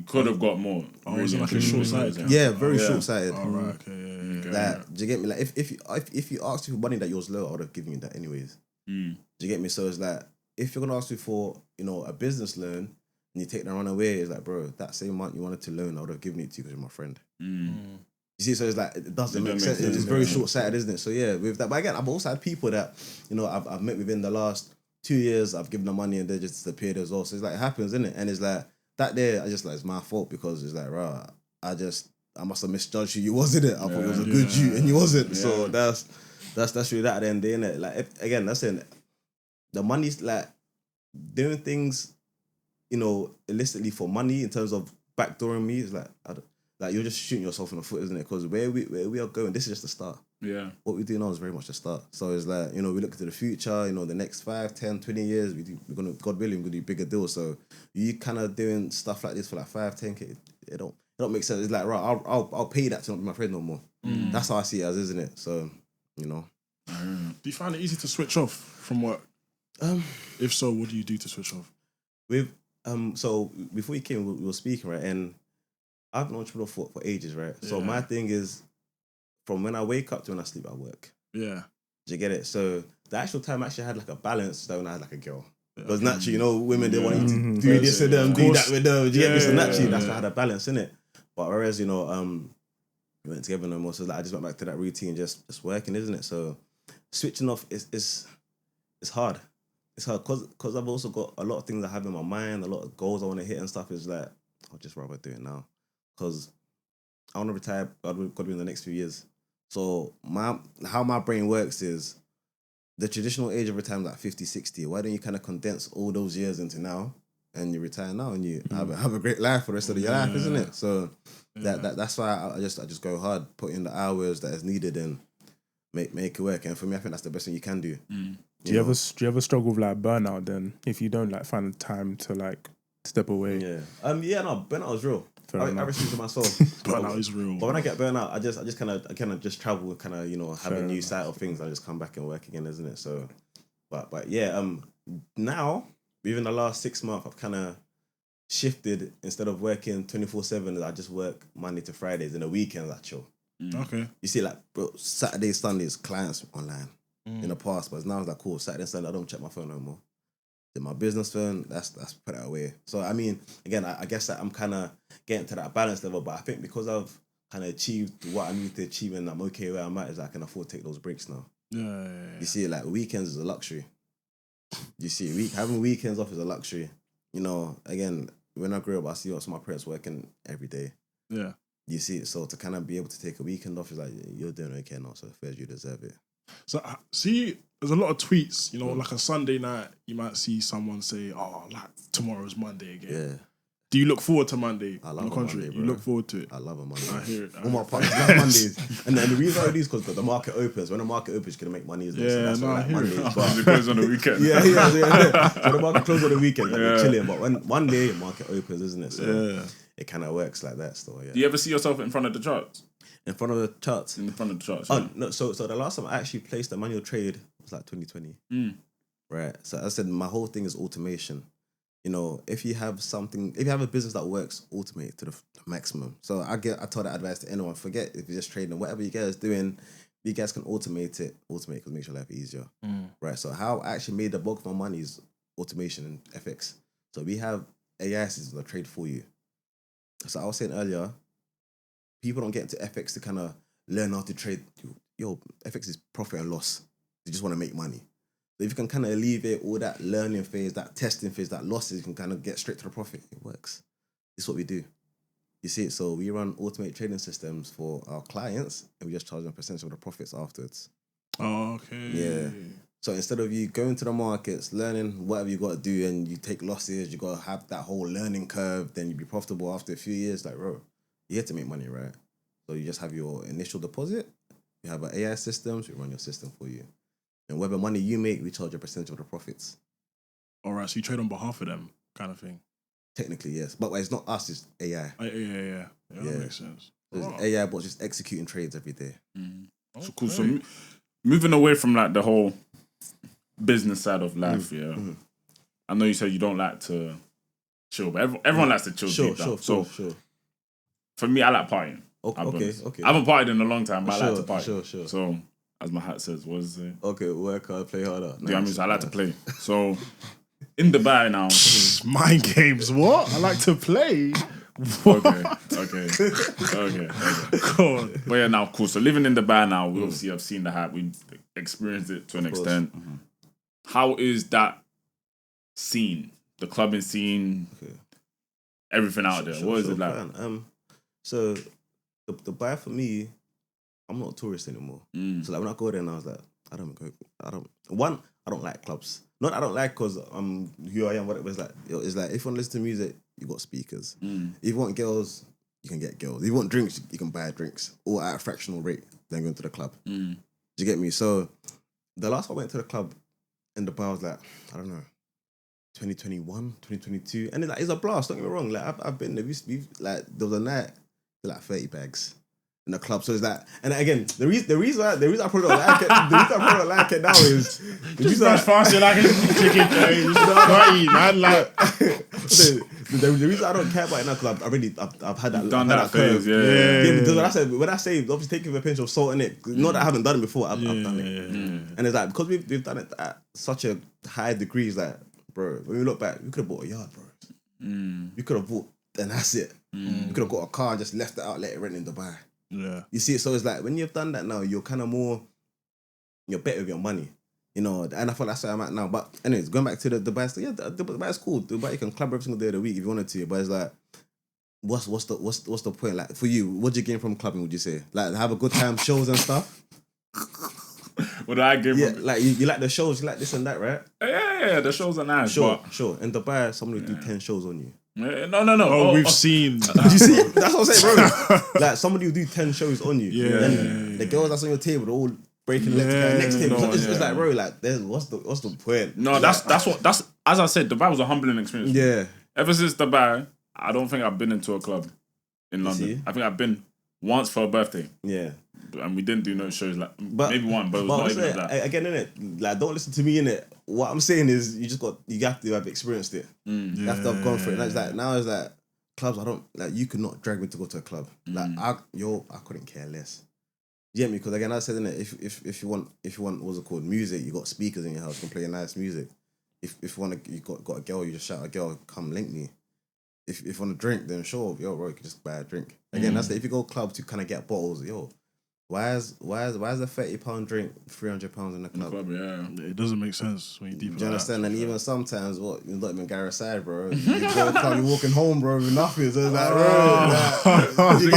could have got more. Oh, really, like a short-sighted? Yeah, very short-sighted. All right, okay, Like, do you get me? Like, if you asked me for money that yours low, I would have given you that anyways. Do you get me? So it's like, if you're gonna ask me for, you know, a business loan and you take that run away, it's like, bro, that same month you wanted to loan, I would have given it to you because you're my friend. You see, so it's like, it doesn't make sense. It's very short-sighted, isn't it? So yeah, with that. But again, I've also had people that, you know, I've met within the last 2 years, I've given them money and they just disappeared as well. So it's like, it happens, isn't it? And it's like, that day, I just like, it's my fault, because it's like, right, I must have misjudged you. You wasn't it. I thought it was a good you, and you wasn't. Yeah. So that's really that at the end of the day, innit? Like, again, that's it. The money's like doing things, you know, illicitly for money in terms of backdooring me is like, like you're just shooting yourself in the foot, isn't it? Because where we are going, this is just the start. Yeah. What we do now is very much the start. So it's like, you know, we look to the future, you know, the next 5, 10, 20 years, we're gonna, God willing, we're gonna do bigger deals. So you kind of doing stuff like this for like 5, 10K, it don't make sense. It's like, right, I'll pay that to not be my friend no more. That's how I see it as, isn't it? So, you know. Do you find it easy to switch off from work? If so, what do you do to switch off? So before you came, we were speaking, right? And I've been an entrepreneur for ages, right? Yeah. So my thing is, from when I wake up to when I sleep, I work. Yeah. Do you get it? So the actual time I actually had like a balance that when I had like a girl. Because naturally, you know, women, they want you to do this with them, do that with them. Do you get me? So naturally, that's why I had a balance, innit? But whereas, you know, we went together no more, so like I just went back to that routine, just working, isn't it? So switching off is hard. It's hard because I've also got a lot of things I have in my mind, a lot of goals I want to hit and stuff. Is like, I'll just rather do it now. Because I want to retire, got to be in the next few years. So how my brain works is the traditional age of retirement is like 50, 60. Why don't you kind of condense all those years into now and you retire now and you have a great life for the rest of your life, isn't it? So that's why I just go hard, put in the hours that is needed and make it work. And for me, I think that's the best thing you can do. Do you ever struggle with like burnout then, if you don't like find the time to like step away? Burnout is real. I receive it myself. Burnout is real. But when I get burnout, I just kind of just travel, kind of, you know, have a new sight of things. I just come back and work again, isn't it? So, but yeah, now within the last 6 months, I've kind of shifted. Instead of working 24/7, I just work Monday to Fridays, and the weekends I chill. Okay. You see, like, bro, Saturdays, Sundays, clients online. In the past, but now it's like, cool, Saturday and Sunday, I don't check my phone no more. In my business phone, that's put it away. So I mean, again, I guess that I'm kind of getting to that balance level, but I think because I've kind of achieved what I need to achieve and I'm okay where I'm at, is I can afford to take those breaks now. Yeah. You see, like, weekends is a luxury. You see, having weekends off is a luxury. You know, again, when I grew up, I see also my parents working every day. Yeah. You see, so to kind of be able to take a weekend off is like, you're doing okay now, so fair, you deserve it. So, see, there's a lot of tweets, you know, like a Sunday night, you might see someone say, oh, like, tomorrow's Monday again. Yeah. Do you look forward to Monday? I love on the contrary, Monday, you look forward to it. I love a Monday. I hear it. All my partners love Mondays. And the reason I do is because the market opens. When the market opens, you're going to make money. I hear it. But it goes on the weekend. Yeah. So the market closes on the weekend, like, you're chilling. But when one day, the market opens, isn't it? So it kind of works like that still, yeah. Do you ever see yourself in front of the charts? In front of the charts? In front of the charts, Oh, no, so the last time I actually placed a manual trade was like 2020. Right. So as I said, my whole thing is automation. if you have a business that works, automate it to the maximum. So I tell that advice to anyone. Forget if you're just trading, whatever you guys doing, you guys can automate it because it makes your life easier. Right. So how I actually made the bulk of my money is automation and FX. So we have AI systems that trade for you. So I was saying earlier, people don't get into FX to kind of learn how to trade. FX is profit and loss. You just want to make money. So if you can kind of alleviate all that learning phase, that testing phase, that losses, you can kind of get straight to the profit. It works. This is what we do. You see it? So we run automated trading systems for our clients and we just charge them a percentage of the profits afterwards. Oh, okay. Yeah. So instead of you going to the markets, learning whatever you got to do and you take losses, you got to have that whole learning curve, then you be profitable after a few years. Like, bro, you have to make money, right? So you just have your initial deposit, you have an AI systems, we run your system for you. And whatever money you make, we charge a percentage of the profits. All right, so you trade on behalf of them, kind of thing. Technically, yes, but it's not us; it's AI. Yeah. That makes sense. There's AI bots just executing trades every day. Okay. So cool. So moving away from like the whole business side of life, I know you said you don't like to chill, but everyone likes to chill. Sure. For me, I like partying. Okay. I haven't partied in a long time, but I like to party. Sure. So, as my hat says, what is it? Okay, work hard, play harder. Nice. I like to play. So, in Dubai now. Mind games, what? I like to play. Okay. Go on. But yeah, now, cool. So, living in Dubai now, we obviously have seen the hype. We've experienced it to an extent. How is that scene? The clubbing scene? Everything out there. What is it like? So, Dubai for me, I'm not a tourist anymore. So like when I go there now, I was like, I don't like clubs. Not I don't like because I'm who I am, whatever. It's like if you want to listen to music, you got speakers. If you want girls, you can get girls. If you want drinks, you can buy drinks. Or at a fractional rate, then going to the club. Do you get me? So the last time I went to the club in Dubai, I was like, I don't know, 2021, 2022. And it's a blast, don't get me wrong. Like I've been there. We've like there was a night, like 30 bags. In the club, so it's like, and again, the reason I probably don't like it, now is just as fast as like a chicken. The reason I don't care about it now because I've had that. Done that phase, yeah. Because when I say obviously taking a pinch of salt in it, not that I haven't done it before, I've done it, and it's like because we've done it at such a high degree, it's like, bro, when we look back, we could have bought a yard, bro. We could have bought, and that's it. We could have got a car and just left it out, let it rent in Dubai. Yeah. You see, so it's like when you've done that now, you're kind of you're better with your money, and I feel that's where I'm at now. But anyways, going back to the Dubai stuff, Dubai is cool. Dubai, you can club every single day of the week if you wanted to, but it's like, what's the point? Like for you, what do you gain from clubbing? Would you say like have a good time, shows and stuff? What do I gain? Yeah, like you like the shows, you like this and that, right? Yeah, the shows are nice. Sure. In Dubai, somebody will do 10 shows on you. No. Oh, we've seen. Did you see it? That's what I'm saying, bro. Like somebody will do 10 shows on you. Yeah. And the girls that's on your table, they're all breaking legs to next table. So it's like, bro, like, what's the point? No, that's as I said, Dubai was a humbling experience. Yeah. Ever since Dubai, I don't think I've been into a club in London. See? I think I've been once for a birthday. Yeah. And we didn't do no shows maybe one, but it was not even that. Again, innit? Like, don't listen to me, innit? What I'm saying is, you have to have experienced it. You have to have gone through it. And now it's like clubs. You could not drag me to go to a club. Like I couldn't care less. You get me? Because again, I said, innit? If you want, what's it called? Music. You got speakers in your house. You can play nice music. If you want you got a girl, you just shout a girl, come link me. If you want to drink, then sure, bro, you can just buy a drink. Again, that's if you go club to kind of get bottles, Why is a £30 drink £300 in the club? Yeah, it doesn't make sense when you deep. Do you understand? And even sometimes, you're not even Gareth side, bro. You go to club, you're walking home, bro, with nothing. So it's like, bro, you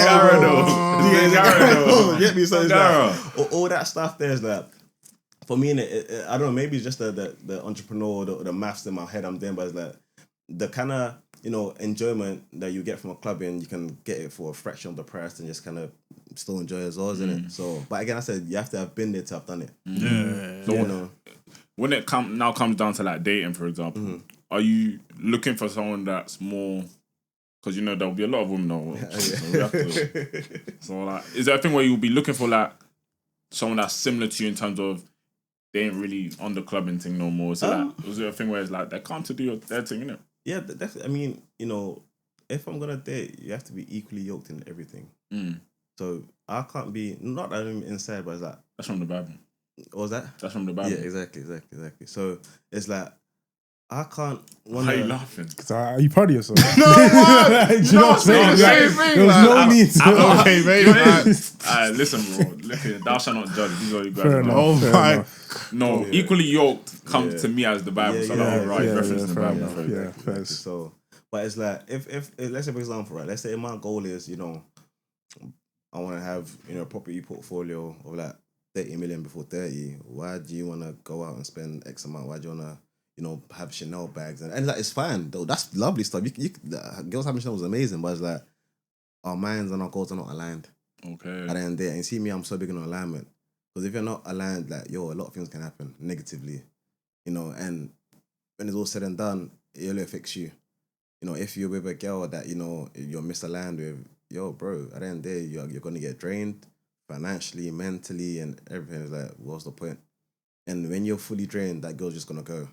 get me? So it's like all that stuff. There's that. For me, I don't know. Maybe it's just the entrepreneur, the maths in my head I'm doing, but it's like the kind of enjoyment that you get from a club, and you can get it for a fraction of the price and just kind of still enjoy it as well, isn't it? So, but again, I said you have to have been there to have done it. Yeah. So when it comes down to like dating, for example, are you looking for someone that's more? Because there'll be a lot of women though. So like, is there a thing where you'll be looking for like someone that's similar to you in terms of they ain't really on the clubbing thing no more? So was there a thing where it's like they come to do their thing, innit? Yeah, definitely. I mean, you know, if I'm gonna date, you have to be equally yoked in everything. So I can't be, not that I'm inside, but it's like, that's from the Bible. What was that? That's from the Bible. Yeah, exactly. So it's like, I can't. Why are you laughing? Are you proud of yourself? No, what? Do you know what I'm saying? There was no need to. Okay, mate. Listen, bro. Look at thou shalt not judge. These are you guys. Fair enough. Oh fair my. enough. No, equally yoked comes to me as the Bible. So reference the fair Bible. enough. Yeah, fair. So, but it's like, if let's say for example, right? Let's say my goal is, you know, I want to have, you know, a property portfolio of like 30 million before 30. Why do you want to go out and spend X amount? Why do you want to, you know, have Chanel bags? And like, it's fine though. That's lovely stuff. Girls having Chanel was amazing, but it's like our minds and our goals are not aligned. Okay. At the end of the day, and you see me, I'm so big on alignment. Because if you're not aligned, like, a lot of things can happen negatively, you know, and when it's all said and done, it only affects you. You know, if you're with a girl that, you know, you're misaligned with, bro, at the end of the day, you're going to get drained financially, mentally, and everything. Is like, what's the point? And when you're fully drained, that girl's just going to go.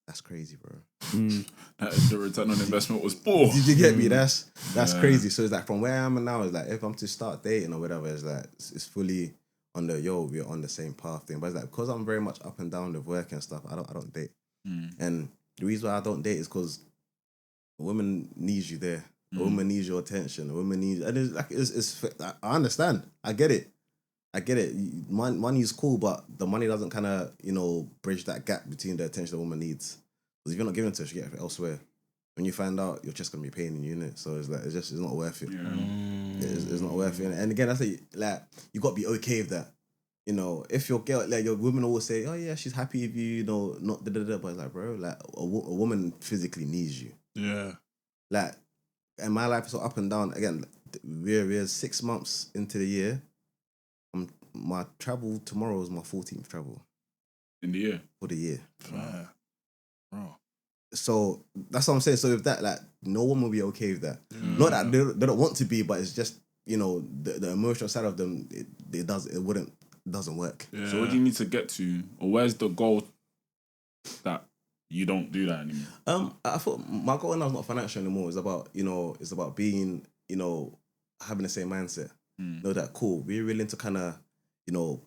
That's crazy, bro. The return on investment was poor. Did you get me? That's crazy. So it's like, from where I am now, it's like, if I'm to start dating or whatever, it's like, it's fully on the, we're on the same path thing. But it's like, because I'm very much up and down with work and stuff, I don't date. And the reason why I don't date is because a woman needs you there. A woman needs your attention. A woman needs, and it's like, I understand. I get it. Money is cool, but the money doesn't kind of, you know, bridge that gap between the attention the woman needs. Because if you're not giving it to her, she get it elsewhere. When you find out, you're just gonna be paying in unit. So it's like, it's not worth it. It's not worth it. And again, I say, like, you got to be okay with that. You know, if your girl, like, your women always say, oh yeah, she's happy with you, you know, not da-da-da, but it's like, bro, like, a woman physically needs you. Yeah. Like, and my life is so up and down. Again, we're 6 months into the year. My travel tomorrow is my 14th travel. In the year? For the year. Fair. Bro. So that's what I'm saying. So if that, like, no one will be okay with that. Not that they don't want to be, but it's just, you know, the emotional side of them, it doesn't work. Yeah. So what do you need to get to, or where's the goal that you don't do that anymore? I thought my goal now is not financial anymore. It's about, you know, being, you know, having the same mindset. Know that, cool, we're willing to kind of, you know,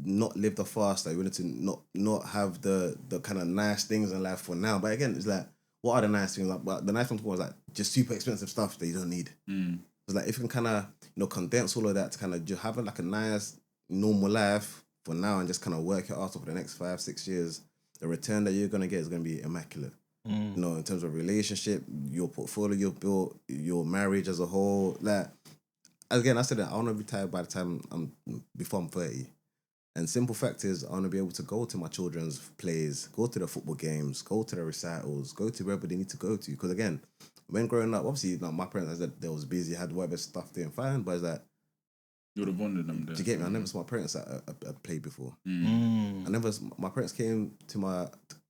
not live the fast, like, we're willing to not have the kind of nice things in life for now. But again, it's like, what are the nice things? Like, but the nice ones was like just super expensive stuff that you don't need. It's like, if you can kind of, you know, condense all of that to kind of just have like a nice normal life for now and just kind of work it out over the next 5-6 years, the return that you're gonna get is gonna be immaculate. You know, in terms of relationship, your portfolio you've built, your marriage as a whole. Like, again, I said that I want to retire by the time before I'm 30. And simple fact is, I want to be able to go to my children's plays, go to the football games, go to the recitals, go to wherever they need to go to. Because again, when growing up, obviously, like, my parents, I said, they was busy, had whatever stuff doing fine, but it's like, you would have wanted them there. Do you get me? I never saw my parents at a play before. My parents came to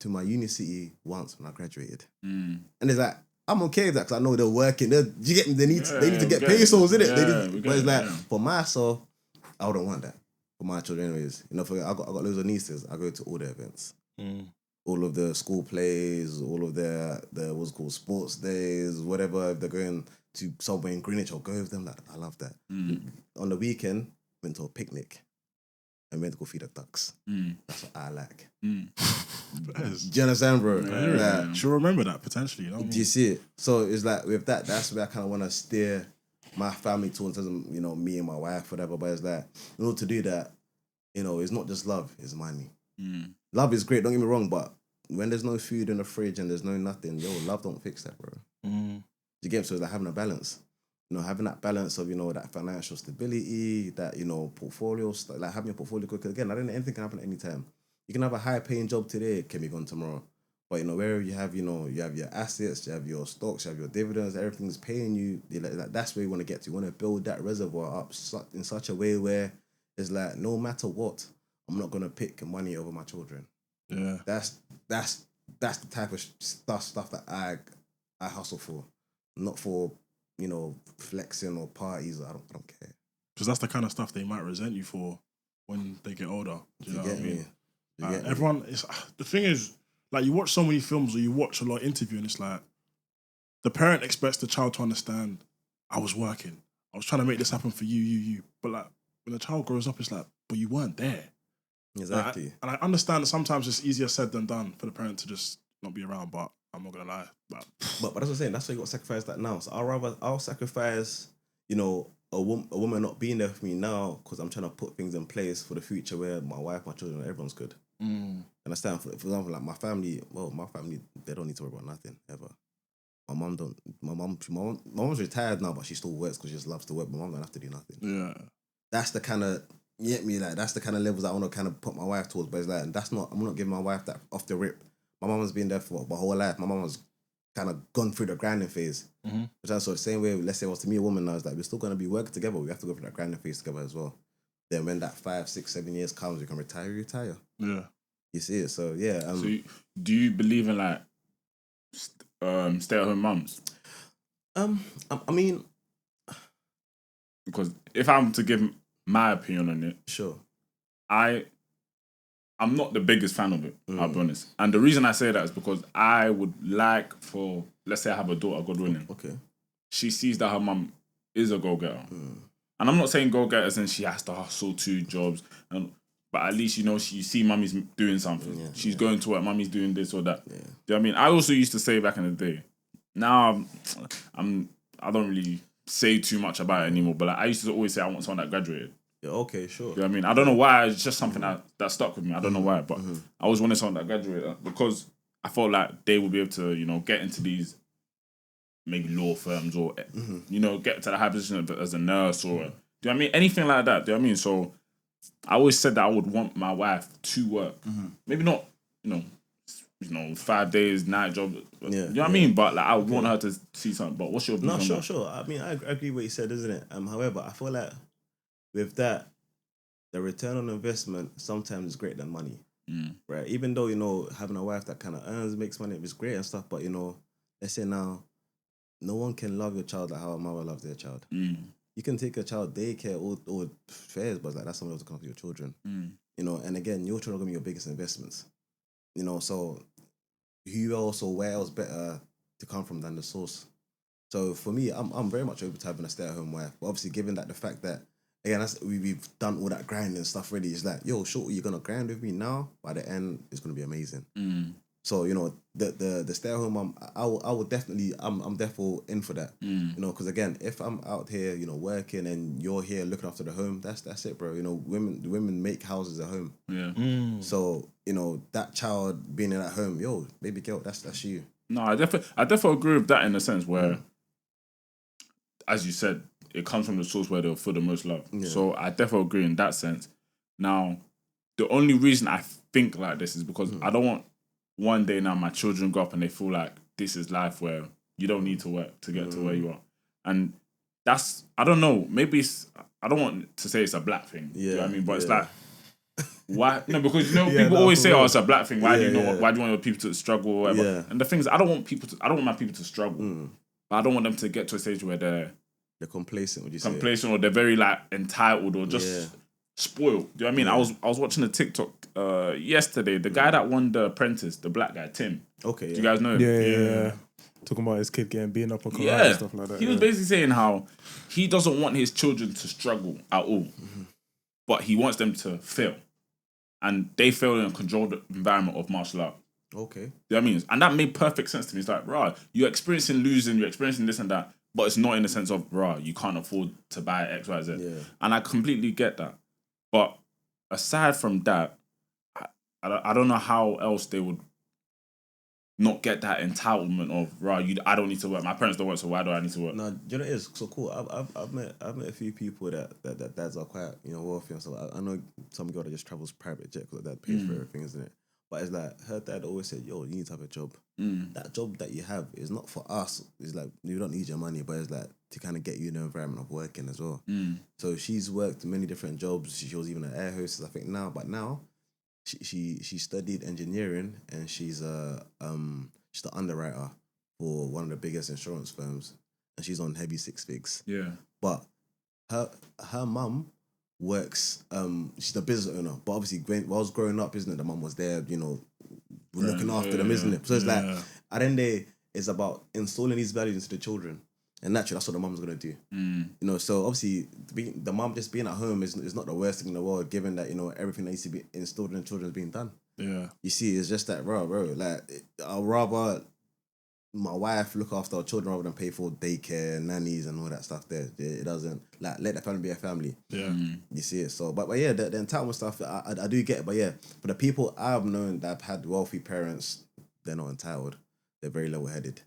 my uni city once when I graduated. And it's like, I'm okay with that because I know they're working. Do you get me? They need to get pesos, innit? But it's like, for myself, I wouldn't want that. For my children anyways. You know, I got loads of nieces. I go to all the events. All of the school plays, all of the what's called sports days, whatever. If they're going to somewhere in Greenwich, I'll go with them. Like, I love that. On the weekend, went to a picnic and went to go feed the ducks. That's what I like. Do you understand, bro? Yeah. She'll remember that potentially. You know? Do you see it? So it's like, with that, that's where I kind of want to steer my family towards, you know, me and my wife, whatever. But it's like, in order to do that, you know, it's not just love, it's money. Love is great, don't get me wrong, but when there's no food in the fridge and there's no nothing, love don't fix that, bro. You get it? So it's like having a balance. You know, having that balance of, you know, that financial stability, that, you know, portfolio, like having your portfolio good. Because again, I don't know, anything can happen at any time. You can have a high paying job today, it can be gone tomorrow. But, you know, wherever you have, you know, you have your assets, you have your stocks, you have your dividends, everything's paying you. Like, that's where you want to get to. You want to build that reservoir up in such a way where it's like, no matter what, I'm not going to pick money over my children. Yeah. That's the type of stuff that I hustle for. Not for, you know, flexing or parties. I don't care. Because that's the kind of stuff they might resent you for when they get older. Do you know what I mean? Me? Everyone is, the thing is, like you watch so many films or you watch a lot of interview and it's like the parent expects the child to understand. I was working. I was trying to make this happen for you. But like when the child grows up, it's like, but you weren't there. Exactly. And I understand that sometimes it's easier said than done for the parent to just not be around. But I'm not gonna lie. But that's what I'm saying. That's why you got to sacrifice that now. So I'll sacrifice, a woman not being there for me now because I'm trying to put things in place for the future where my wife, my children, everyone's good. Understand? For example, like my family, they don't need to worry about nothing ever. My mom's retired now, but she still works because she just loves to work. My mom don't have to do nothing. yeah, That's the kind of that's the kind of levels I want to kind of put my wife towards. But it's like I'm not giving my wife that off the rip. My mom has been there for my whole life. My mom has kind of gone through the grinding phase. Which I saw the same way. Let's say it was to me a woman now. It's like we're still gonna be working together. We have to go through that grinding phase together as well. Then when that 5, 6, 7 years comes, we can retire. Yeah. You see it. So yeah. So do you believe in like stay-at-home mums? I mean, because if I'm to give my opinion on it, sure. I'm not the biggest fan of it, I'll be honest. And the reason I say that is because I would like for, let's say I have a daughter, God willing. Okay. She sees that her mum is a go-getter. And I'm not saying go-getters and she has to hustle 2 jobs, but at least, she see mummy's doing something. Yeah, She's going to work, mummy's doing this or that. Yeah. Do you know what I mean? I also used to say back in the day, now I don't really say too much about it anymore, but like, I used to always say I want someone that graduated. Yeah, okay, sure. You know what I mean? I don't know why, it's just something that stuck with me. I don't know why, but I always wanted someone that graduated because I felt like they would be able to, get into these maybe law firms or, get to the high position as a nurse or, do you know what I mean? Anything like that, do you know what I mean? So I always said that I would want my wife to work. Maybe not, 5 days, night job. You know what I mean? But like, I would want her to see something. But what's your opinion? No, sure. I mean, I agree with what you said, isn't it? However, I feel like with that, the return on investment sometimes is greater than money, right? Even though, having a wife that kind of makes money, it's great and stuff, but, let's say now, no one can love your child like how a mother loves their child. You can take a child daycare or fairs, but like that's something else to come for your children. And again, your children are going to be your biggest investments. So where else better to come from than the source? So for me, I'm very much open to having a stay-at-home wife. But obviously, given that the fact that, again, we've done all that grinding and stuff already, it's like, yo, sure, you're going to grind with me now. By the end, it's going to be amazing. So, the stay-at-home mom, I would definitely, I'm therefore in for that. Because again, if I'm out here, working and you're here looking after the home, that's it, bro. Women make houses at home. Yeah. So, that child being in that home, yo, baby girl, that's you. No, I definitely agree with that in a sense where, as you said, it comes from the source where they'll feel the most love. Yeah. So I definitely agree in that sense. Now, the only reason I think like this is because I don't want one day now my children grow up and they feel like this is life where you don't need to work to get to where you are. And that's, I don't know, maybe I don't want to say it's a black thing. Yeah. You know what I mean? But it's like, why? No, because people always say, it's a black thing. Why do you why do you want your people to struggle or whatever? Yeah. And the thing is, I don't want my people to struggle. But I don't want them to get to a stage where they're complacent, would you say? Complacent, or they're very like entitled or just spoiled. Do you know what I mean? I was watching a TikTok yesterday. The guy that won The Apprentice, the black guy, Tim. Okay. Do you guys know him? Yeah. Talking about his kid getting beaten up on karate and stuff like that. He was basically saying how he doesn't want his children to struggle at all. But he wants them to fail. And they fail in a controlled environment of martial art. Okay. Do you know what I mean? And that made perfect sense to me. It's like, you're experiencing losing, you're experiencing this and that, but it's not in the sense of, you can't afford to buy X, Y, Z. Yeah. And I completely get that. But aside from that, I don't know how else they would not get that entitlement of, I don't need to work. My parents don't work, so why do I need to work? No, you know it is so cool. I've met a few people that dads are quite wealthy and stuff. I know some girl that just travels private jet because dad pays for everything, isn't it? But it's like her dad always said, yo, you need to have a job. That job that you have is not for us. It's like you don't need your money, but it's like to kind of get you in the environment of working as well. So she's worked many different jobs. She was even an air hostess, I think now. But now she studied engineering and she's the underwriter for one of the biggest insurance firms, and she's on heavy 6 figs. Yeah. But her mum works. She's a business owner, but obviously while I was growing up, isn't it? The mum was there, with looking after them, isn't it? So it's like, at the end of the day, it's about installing these values into the children. And naturally, that's what the mum's going to do. You know, so obviously, the mum just being at home is not the worst thing in the world, given that, you know, everything that needs to be installed in the children is being done. Yeah. You see, it's just that, bro, like, I'd rather my wife look after our children rather than pay for daycare, nannies, and all that stuff there. It doesn't, like, let the family be a family. Yeah. You see it. So, but yeah, the entitlement stuff, I do get it. But yeah, for the people I've known that have had wealthy parents, they're not entitled. They're very level-headed,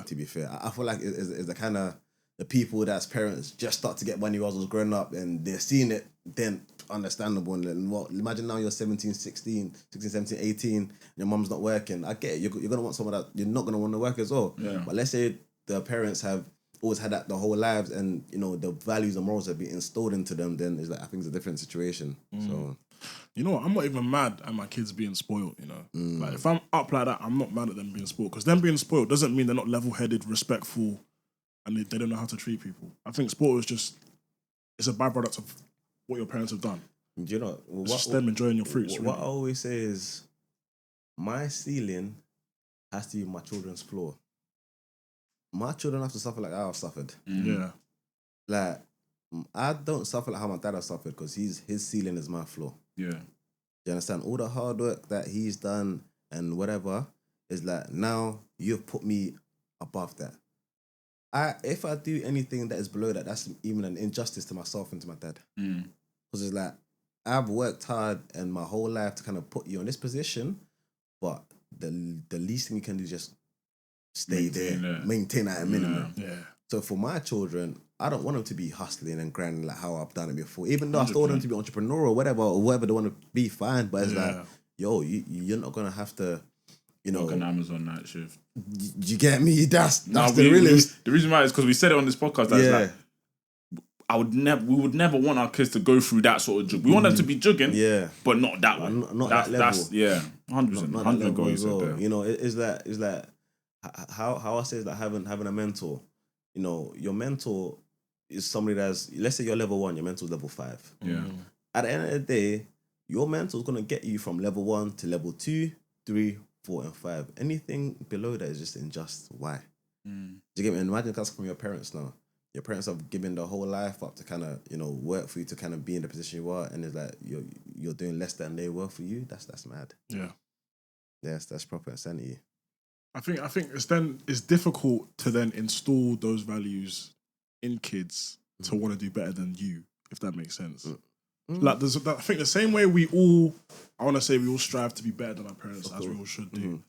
to be fair. I feel like it's the kind of the people that's parents just start to get money while I was growing up and they're seeing it, then understandable. And then, well, imagine now you're 17, 17, 18, and your mum's not working. I get it. You're going to want someone that you're not going to want to work as well. Yeah. But let's say the parents have always had that their whole lives and, you know, the values and morals have been installed into them, then it's like, I think it's a different situation. So... You know what? I'm not even mad at my kids being spoiled, you know? Like, if I'm up like that, I'm not mad at them being spoiled. Because them being spoiled doesn't mean they're not level-headed, respectful, and they don't know how to treat people. I think spoiled is just... It's a byproduct of what your parents have done. Do you know... It's just them enjoying your fruits, What I always say is, my ceiling has to be my children's floor. My children have to suffer like I've suffered. Yeah. Like, I don't suffer like how my dad has suffered because his ceiling is my floor. Yeah. You understand? All the hard work that he's done and whatever is like, now you've put me above that. If I do anything that is below that, that's even an injustice to myself and to my dad. Because it's like, I've worked hard and my whole life to kind of put you in this position, but the least thing you can do is just stay maintain at a minimum. Yeah. So for my children, I don't want them to be hustling and grinding like how I've done it before. Even though 100%. I still want them to be entrepreneurial or whatever they want to be, fine. But it's like, yo, you're not going to have to, you know... Work an Amazon night shift. You get me? That's the realist. The reason why is because we said it on this podcast that it's like, we would never want our kids to go through that sort of jug. We want them to be jugging, but not that way. Not that level. 100%. Not 100% go you said there. You know, it's like how I say is like having a mentor. You know, your mentor is somebody that's, let's say you're level 1, your mentor's level 5. Yeah. At the end of the day, your mentor's gonna get you from level 1 to level 2, 3, 4, and 5. Anything below that is just unjust. Why? Do you get me? Imagine that's from your parents now. Your parents have given their whole life up to kind of, you know, work for you to kind of be in the position you are, and it's like you're doing less than they were for you. That's mad. Yeah. Yes, that's proper insanity. I think it's difficult to then install those values in kids to want to do better than you, if that makes sense. Like I think the same way we all strive to be better than our parents, as we all should do.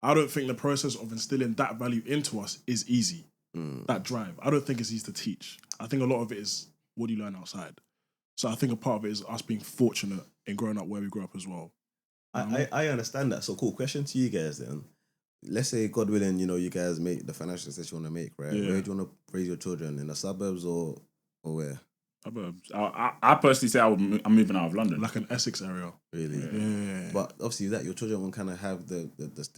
I don't think the process of instilling that value into us is easy. That drive, I don't think it's easy to teach. I think a lot of it is what do you learn outside. So I think a part of it is us being fortunate in growing up where we grew up as well. I understand that. So cool. Question to you guys then. Let's say, God willing, you know, you guys make the financial success you want to make, right? Yeah. Where do you want to raise your children? In the suburbs or where? Suburbs. I personally say I'm moving out of London. Like an Essex area. Really? Yeah. But obviously that your children will kind of have the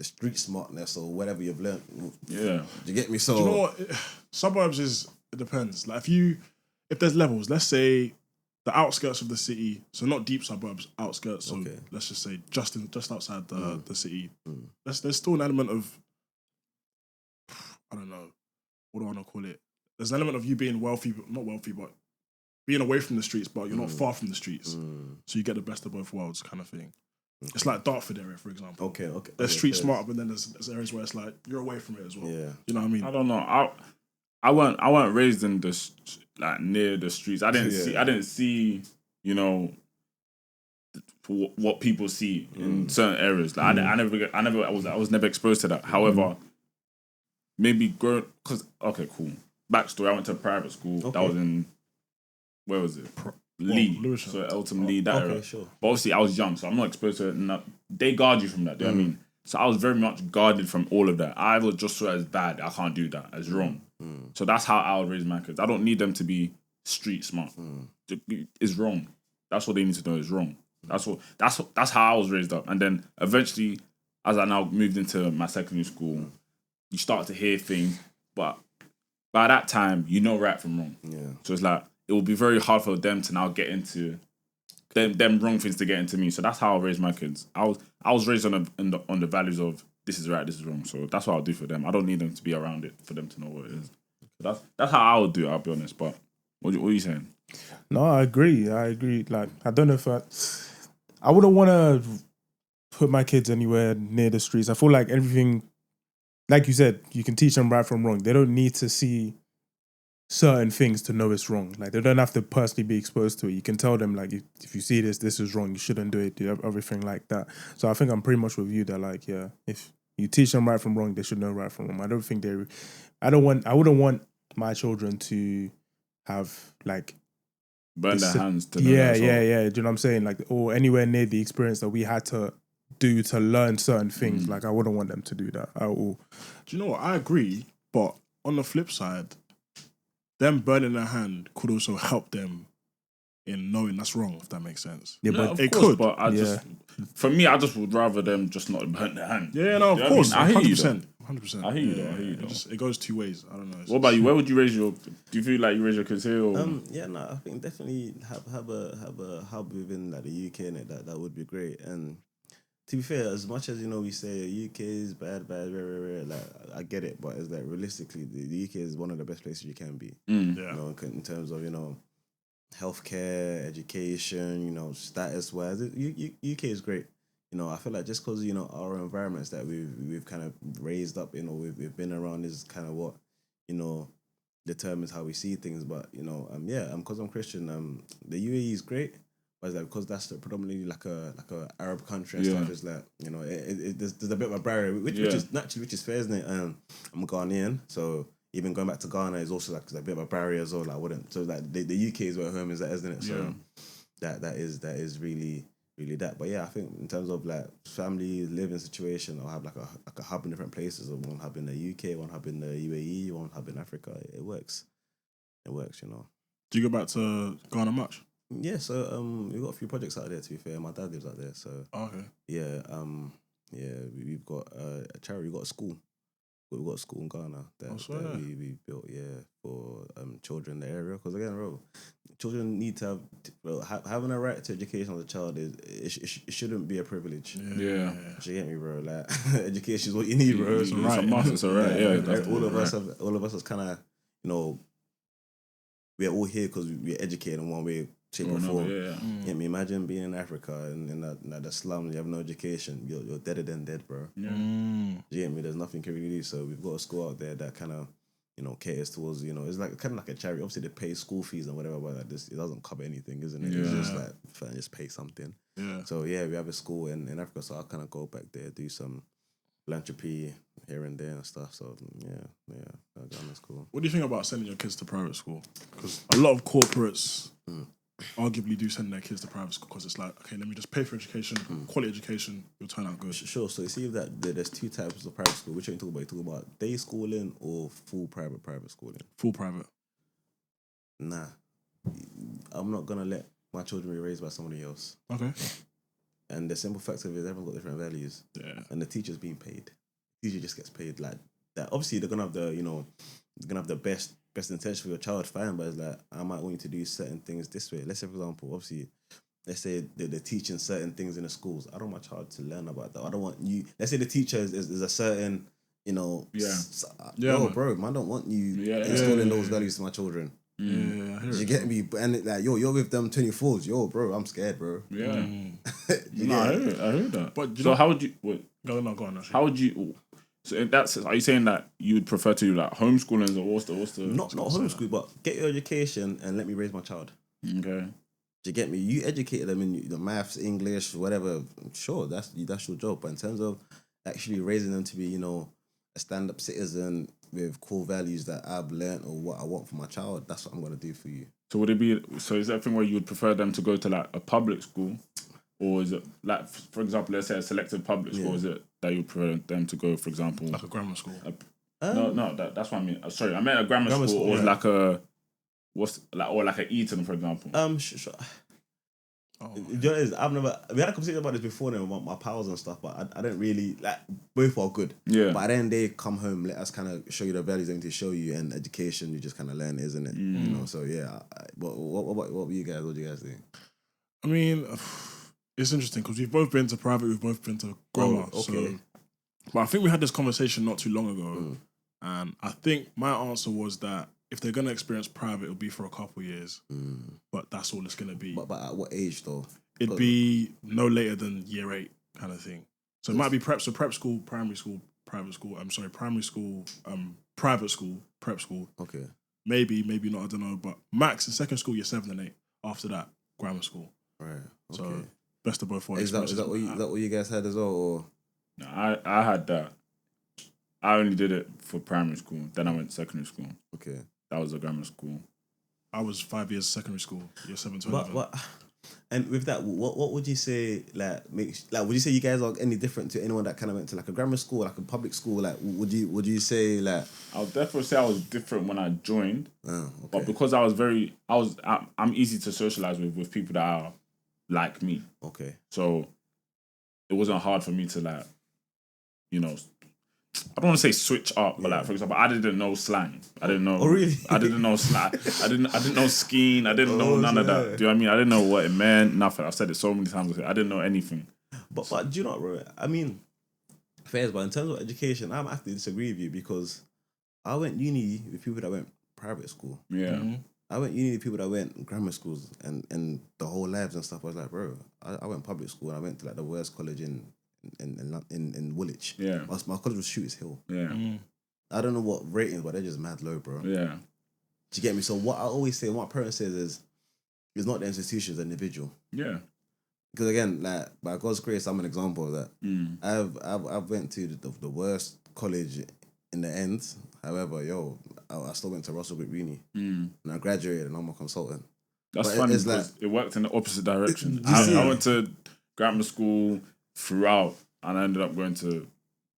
street smartness or whatever you've learned. Yeah. Do you get me? So... Do you know what? Suburbs it depends. Like if there's levels, let's say the outskirts of the city, so not deep suburbs, outskirts. So let's just say just outside the city. There's still an element of, I don't know, what do I want to call it? There's an element of you being wealthy, but not wealthy, but being away from the streets, but you're not far from the streets. So you get the best of both worlds, kind of thing. It's like Dartford area, for example. Okay. There's street smart, but then there's areas where it's like you're away from it as well. Yeah. You know what I mean? I don't know. I weren't raised in near the streets. I didn't see, you know, what people see in certain areas. Like I was never exposed to that. However, maybe growing, cause cool. Backstory: I went to a private school that was in, where was it? Lee. So Eltham Lee, that area. Sure. But obviously I was young, so I'm not exposed to it. They guard you from that. Do you know what I mean? So I was very much guarded from all of that. I was just saw it as bad. I can't do that. As wrong. So that's how I would raise my kids. I don't need them to be street smart. It's wrong. That's what they need to know is wrong. That's how I was raised up. And then eventually, as I now moved into my secondary school, you start to hear things, but by that time, you know right from wrong. Yeah. So it's like, it will be very hard for them to now get into them wrong things to get into me. So that's how I raised my kids. I was raised on the values of this is right, this is wrong. So that's what I'll do for them. I don't need them to be around it for them to know what it is. So that's how I would do it. I'll be honest. But what are you saying? No, I agree. Like, I don't know if I wouldn't want to put my kids anywhere near the streets. I feel like everything, like you said, you can teach them right from wrong. They don't need to see certain things to know it's wrong. Like, they don't have to personally be exposed to it. You can tell them, like, if you see this is wrong, you shouldn't do it, everything like that. So I think I'm pretty much with you that, like, yeah, if you teach them right from wrong, they should know right from wrong. I wouldn't want my children to have, like, burn their hands to know. Yeah. Do you know what I'm saying? Like, or anywhere near the experience that we had to do to learn certain things. Like, I wouldn't want them to do that at all. Do you know what? I agree, but on the flip side, them burning their hand could also help them in knowing that's wrong, if that makes sense. Yeah, Yeah, but of course, but I just would rather them just not burn their hand. Yeah, no, of course. I hear 100%. I hear you though. It goes two ways. I don't know. What about you? Where would you raise your? Do you feel like you raise your kids here? Or? I think definitely have a hub within like the UK in it that would be great. And to be fair, as much as we say UK is bad, rare, like I get it, but it's like realistically, the UK is one of the best places you can be. Yeah. In terms of healthcare, education, status wise, UK is great. I feel like just because our environments that we've kind of raised up, we've been around is kind of what determines how we see things. But because I'm Christian, the UAE is great, but it's like because that's predominantly like a Arab country and stuff. It's like there's a bit of a barrier, which is fair, isn't it? I'm Ghanaian, so even going back to Ghana is also like a bit of a barrier as well. Like, I wouldn't. So like the UK is where home is at, isn't it? So that is really that. But yeah, I think in terms of like family living situation, I'll have like a hub in different places. One hub in the UK, one hub in the UAE, one hub in Africa. It works. Do you go back to Ghana much? Yeah, so we've got a few projects out there. To be fair, my dad lives out there, so okay. We've got a charity. We've got a school. We've got a school in Ghana that we built, for children in the area. Because again, bro, children need to having a right to education as a child it shouldn't be a privilege. Yeah. You get me, bro? Like education is what you need, bro. It's a must. It's alright. Yeah. All of us is kind of we're all here because we're educated in one way, shape or form. Get me? Imagine being in Africa and in the slums, you have no education. You're deader than dead, bro. Yeah. You get me? There's nothing you can really do. So we've got a school out there that kind of caters towards it's like kind of like a charity. Obviously they pay school fees and whatever, but it doesn't cover anything, isn't it? Yeah. It's just like just pay something. Yeah. So we have a school in Africa, so I'll kind of go back there, do some philanthropy here and there and stuff. So that's cool. What do you think about sending your kids to private school? Because a lot of corporates arguably do send their kids to private school because it's like, okay, let me just pay for education, quality education, you'll turn out good. Sure. So you see that there's two types of private school. Which one you talk about? You talk about day schooling or full private schooling? Full private. Nah. I'm not gonna let my children be raised by somebody else. Okay. And the simple fact of it is everyone's got different values. Yeah. And the teacher's being paid. The teacher just gets paid like that. Obviously they're gonna have the best intention for your child, fine, but it's like I might want you to do certain things this way. Let's say, for example, obviously, let's say they're teaching certain things in the schools. I don't want my child to learn about that. I don't want you. Let's say the teacher is a certain, bro, man, I don't want you installing those values to my children. Yeah, you get me? And like, you're with them 24s. Bro, I'm scared, bro. Yeah. I heard that. But so how would you? Wait, go on. Actually. How would you? So in that sense, are you saying that you would prefer to do like homeschooling or what's the not homeschool, but get your education and let me raise my child. Okay. Do you get me? You educated them in the maths, English, whatever. Sure, that's your job. But in terms of actually raising them to be, a stand-up citizen with core values that I've learned or what I want for my child, that's what I'm gonna do for you. So would it be? So is that a thing where you would prefer them to go to like a public school, or is it like, for example, let's say a selective public school? Is it that you prefer them to go, for example, like a grammar school? No, that's what I mean. Sorry, I meant a grammar school or like a like a Eton, for example. Sure. I've never. We had a conversation about this before then with my pals and stuff, but I don't really like. Both are good. Yeah. But then they come home, let us kind of show you the values they need to show you, and education you just kind of learn, isn't it? So yeah. What were you guys? What do you guys think? I mean, it's interesting because we've both been to private, we've both been to grammar. Okay. But I think we had this conversation not too long ago, and I think my answer was that if they're gonna experience private, it'll be for a couple years, but that's all it's gonna be. But at what age though? It'd be no later than year 8 kind of thing. So it might be prep school, primary school, private school. I'm sorry, primary school, private school, prep school. Okay. Maybe not. I don't know. But max in second school, year 7 and 8. After that, grammar school. Right. Okay. So best of both worlds. Is that what you guys had as well? Or? No, I had that. I only did it for primary school. Then I went to secondary school. Okay. That was a grammar school. I was 5 years secondary school, year 7 to 11. And with that, what would you say? Would you say you guys are any different to anyone that kind of went to like a grammar school, like a public school? Like, would you say like? I'll definitely say I was different when I joined, Okay. but because I'm easy to socialize with people that are like me. Okay. So it wasn't hard for me to like, I don't want to say switch up, but like for example, I didn't know slang. I didn't know. Oh really? I didn't know slang. I didn't know skiing. I didn't know none of that. Do you know what I mean? I didn't know what it meant. Nothing. I've said it so many times. I didn't know anything. But do you know, bro? I mean, fairs, but in terms of education, I'm have to disagree with you because I went uni with people that went private school. Yeah. I went uni with people that went grammar schools and the whole lives and stuff. I was like, bro, I went public school and I went to like the worst college in Woolwich. Yeah. My college was Shooters Hill. Yeah. I don't know what ratings, but they're just mad low, bro. Yeah. Do you get me? So what I always say, what my parents says is, it's not the institution, it's the individual. Yeah. Because again, like by God's grace, I'm an example of that. I've went to the worst college in the end. However, I still went to Russell Group Uni and I graduated and I'm a consultant. That's funny because it worked in the opposite direction. I went to grammar school throughout and I ended up going to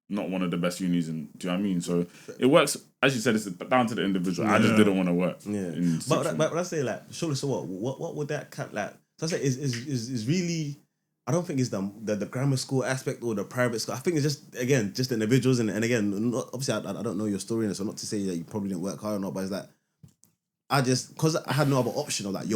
not one of the best unis. And do you know what I mean? So it works, as you said, it's down to the individual. I just didn't want to work. Yeah. But I say like, surely, so what would that cut like? So I say is really. I don't think it's the grammar school aspect or the private school. I think it's just individuals and again, not, obviously I don't know your story, so not to say that you probably didn't work hard or not, but it's like because I had no other option of like,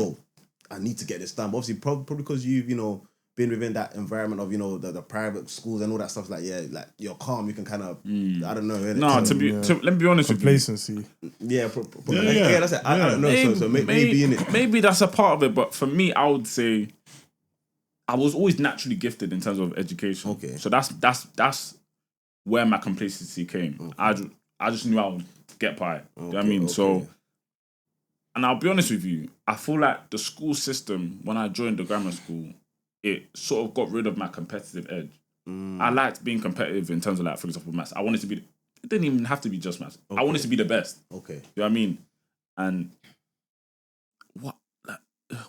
I need to get this done. But obviously, probably because you've been within that environment of the private schools and all that stuff. Like like you're calm, you can kind of I don't know. No, let me be honest with you. Complacency. Yeah, that's it. I don't know. So maybe in it. Maybe that's a part of it, but for me, I would say I was always naturally gifted in terms of education. Okay. So that's where my complacency came. Okay. I just knew I would get by. You know what I mean? Okay. So, and I'll be honest with you, I feel like the school system, when I joined the grammar school, it sort of got rid of my competitive edge. I liked being competitive in terms of like, for example, maths. I wanted to be, it didn't even have to be just maths. Okay. I wanted to be the best. Okay. You know what I mean? And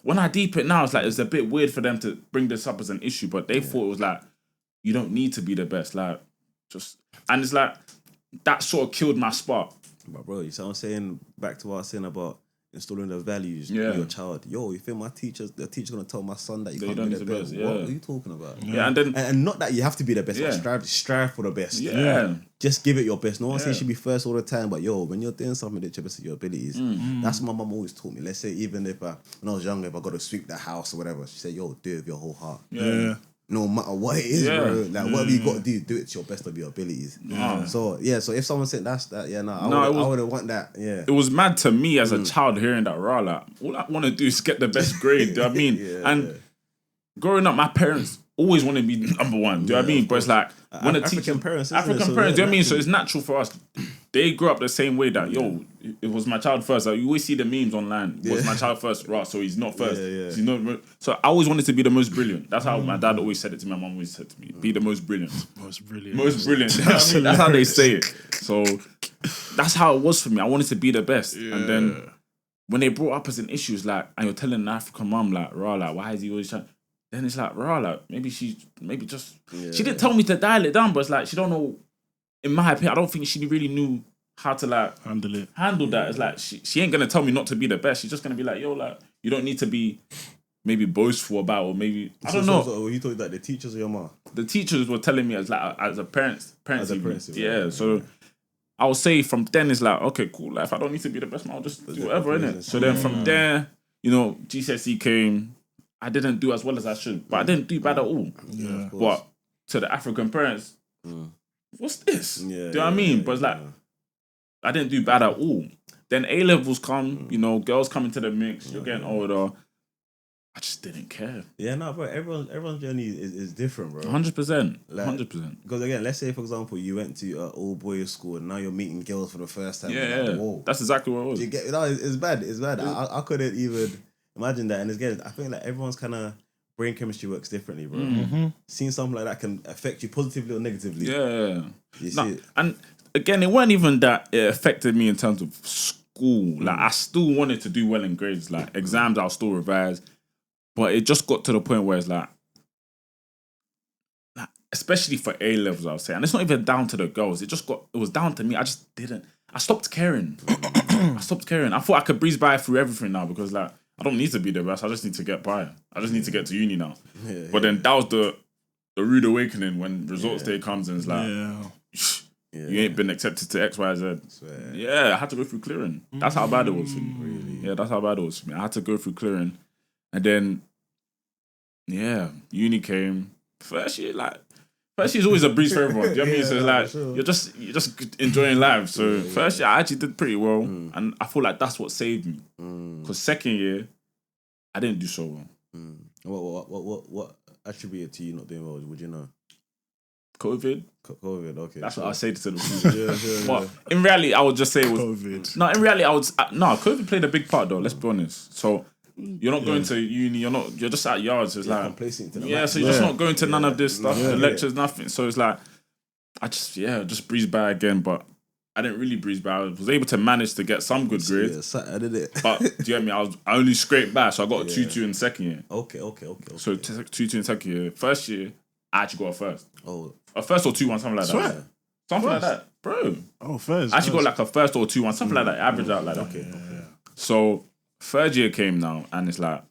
when I deep it now, it's like it's a bit weird for them to bring this up as an issue, but they thought it was like, you don't need to be the best. Like, and it's like, that sort of killed my spark. But bro, you see what I'm saying? Back to what I was saying about installing the values in your child. You think the teacher's gonna tell my son that you can't be the best? What are you talking about? Yeah, and not that you have to be the best, but strive for the best. Yeah. Just give it your best. No one says you should be first all the time, but when you're doing something that's your best of your abilities, that's what my mum always taught me. Let's say even if when I was younger, if I got to sweep the house or whatever, she said, do it with your whole heart. Yeah. No matter what it is, bro. Like whatever you got to do it to your best of your abilities. So if someone said I wouldn't want that. Yeah. It was mad to me as a child hearing that raw. Like, all I want to do is get the best grade. Do you know what I mean? Growing up, my parents always wanted me number one. Do you know what I mean? But it's like when African parents, do you know what I mean? So it's natural for us. They grew up the same way that it was my child first. Like, you always see the memes online. Was my child first? Right, so he's not first. He's not. So I always wanted to be the most brilliant. That's how my dad always said it to me. My mum always said to me, "Be the most brilliant." Most brilliant. Most brilliant. You know what I mean? That's how they say it. So that's how it was for me. I wanted to be the best. And then when they brought up as an issue, it's like, and you're telling an African mum like, "Rah, like, why is he always trying?" Then it's like, "Rah, like, maybe she didn't tell me to dial it down, but it's like she don't know." In my opinion, I don't think she really knew how to like handle that. It's like she ain't gonna tell me not to be the best. She's just gonna be like, like, you don't need to be maybe boastful about, or maybe I don't know. So you told that the teachers or your mom? The teachers were telling me as a parent. Right. So I would say from then it's like, okay, cool. Like, if I don't need to be the best man, I'll just do whatever, innit? So then from there, GCSE came. I didn't do as well as I should, but I didn't do bad at all. Yeah. But to the African parents, what's this? Yeah, do you know what I mean? But it's like, I didn't do bad at all. Then A-levels come, you know, girls come into the mix, you're getting older. I just didn't care. Yeah, no, bro. Everyone's journey is different, bro. 100%. Like, 100%. Because again, let's say for example, you went to an all boys school and now you're meeting girls for the first time. Yeah. Whoa. That's exactly what it was. You get, it's bad. It's bad. I couldn't even imagine that. And again, I think like everyone's kind of brain chemistry works differently, bro. Seeing something like that can affect you positively or negatively. Yeah. You see it? And again, it weren't even that it affected me in terms of school. Like, I still wanted to do well in grades. Like, exams, I'll still revise. But it just got to the point where it's like especially for A-levels, I would say. And it's not even down to the girls. It was down to me. I stopped caring. I thought I could breeze by through everything now because, like, I don't need to be the best. I just need to get by. I just need to get to uni now. But then that was the rude awakening when results day comes and it's like, you ain't been accepted to X, Y, Z. Yeah, I had to go through clearing. That's how bad it was for me. Really? Yeah, that's how bad it was for me. I had to go through clearing. And then, uni came. First year's always a breeze for everyone. Do you know what I mean? So it's like, you're just enjoying life. So first year, I actually did pretty well. And I feel like that's what saved me. Because second year, I didn't do so well. What attributed to you not doing well? Would you know? COVID, okay. That's what I say to the people. But in reality, I would just say it was COVID. No, in reality, COVID played a big part though. Let's be honest. So you're not going to uni. You're just at yards. So it's like complacent to the max. So you're just not going to none of this stuff. The lectures, nothing. So it's like I just breezed by again. But I didn't really breeze by. I was able to manage to get some good grades. Yeah, I did it. But do you get me? I only scraped by. So I got a 2-2 in second year. Okay. So 2-2 in second year. First year, I actually got a first. Oh. A first or 2-1, something like that. Yeah. Something like that, bro. Oh, first. I actually got like a first or 2-1, something like that. Average out like that. Okay. So third year came now, and it's like,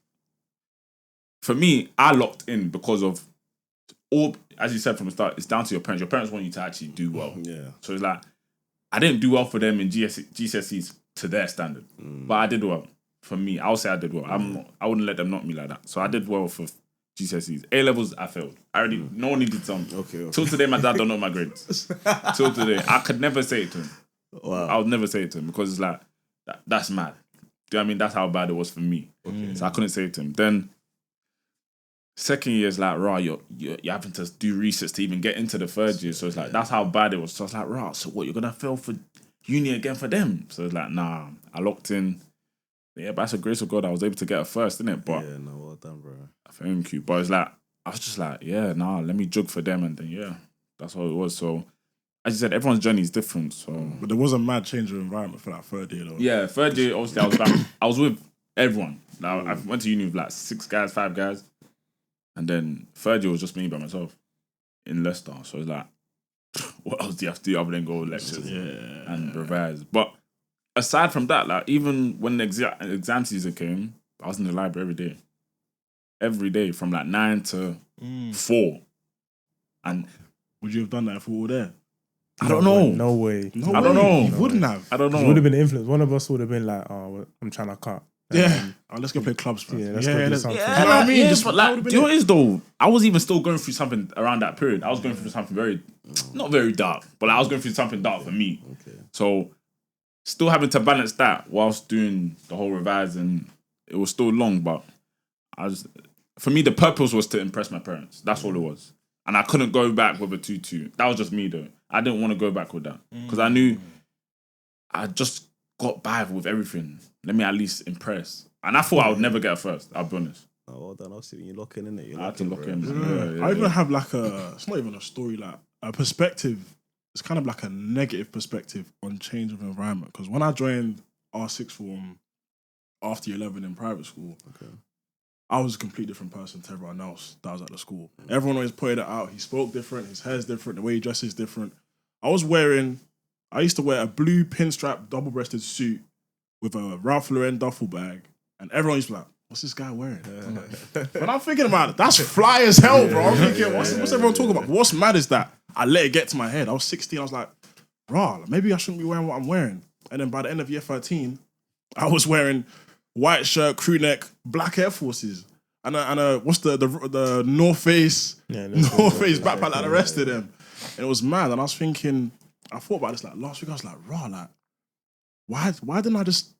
for me, I locked in because of all, as you said from the start, it's down to your parents. Your parents want you to actually do well. Yeah. So it's like, I didn't do well for them in GCSEs to their standard, but I did well. For me, I'll say I did well. I wouldn't let them knock me like that. So I did well for GCSEs. A-levels, I failed. No one needed some. Okay. Till today, my dad don't know my grades. Till today. I could never say it to him. Wow. I would never say it to him because it's like, that's mad. Do you know what I mean? That's how bad it was for me. Okay. So I couldn't say it to him. Then, second year is like, you're having to do research to even get into the third year. So it's like, that's how bad it was. So I was like, so what, you're going to fail for uni again for them? So it's like, nah, I locked in. Yeah, but that's the grace of God. I was able to get a first, innit? But well done, bro. Thank you. But it's like, I was just like, let me jug for them. And then, that's all it was. So, as you said, everyone's journey is different. So, but there was a mad change of environment for that third year, though. Yeah, third year, obviously, I was with everyone. Now, I went to uni with like 5 guys. And then third year was just me by myself in Leicester. So it's like, what else do you have to do other than go lectures and revise? But aside from that, like even when the exam season came, I was in the library every day. Every day from like 9 to 4. And would you have done that if we were there? I don't know. No way. I don't know. You wouldn't have. I don't know. It would have been influenced. One of us would have been like, I'm trying to cut. Let's go play clubs, bro. Let's go do something. Yeah, you know what I mean? But like, do you know what it is though? I was even still going through something around that period. I was going through something not very dark, but I was going through something dark for me. Okay. So, still having to balance that whilst doing the whole revise, and it was still long, but for me, the purpose was to impress my parents. That's all it was. And I couldn't go back with a 2-2. That was just me though. I didn't want to go back with that. Because I knew I just got by with everything. Let me at least impress. And I thought I would never get a first, I'll be honest. Oh, well done. I'll see you lock in, innit? I had to lock in. I even have like it's not even a story, like a perspective. It's kind of like a negative perspective on change of environment. Because when I joined our sixth form after 11 in private school, I was a completely different person to everyone else that was at the school. Everyone always pointed it out. He spoke different, his hair's different, the way he dresses different. I used to wear a blue pinstripe double-breasted suit with a Ralph Lauren duffel bag, and everyone used to be like, what's this guy wearing? When I'm thinking about it, that's fly as hell, bro. I'm thinking, what's everyone talking about? What's mad is that I let it get to my head. I was 16, I was like, maybe I shouldn't be wearing what I'm wearing. And then by the end of year 13, I was wearing white shirt, crew neck, black Air Forces. and what's the North Face, North Face backpack like the rest of them. And it was mad. And I was thinking, I thought about this like last week. I was like, raw, like, why didn't I just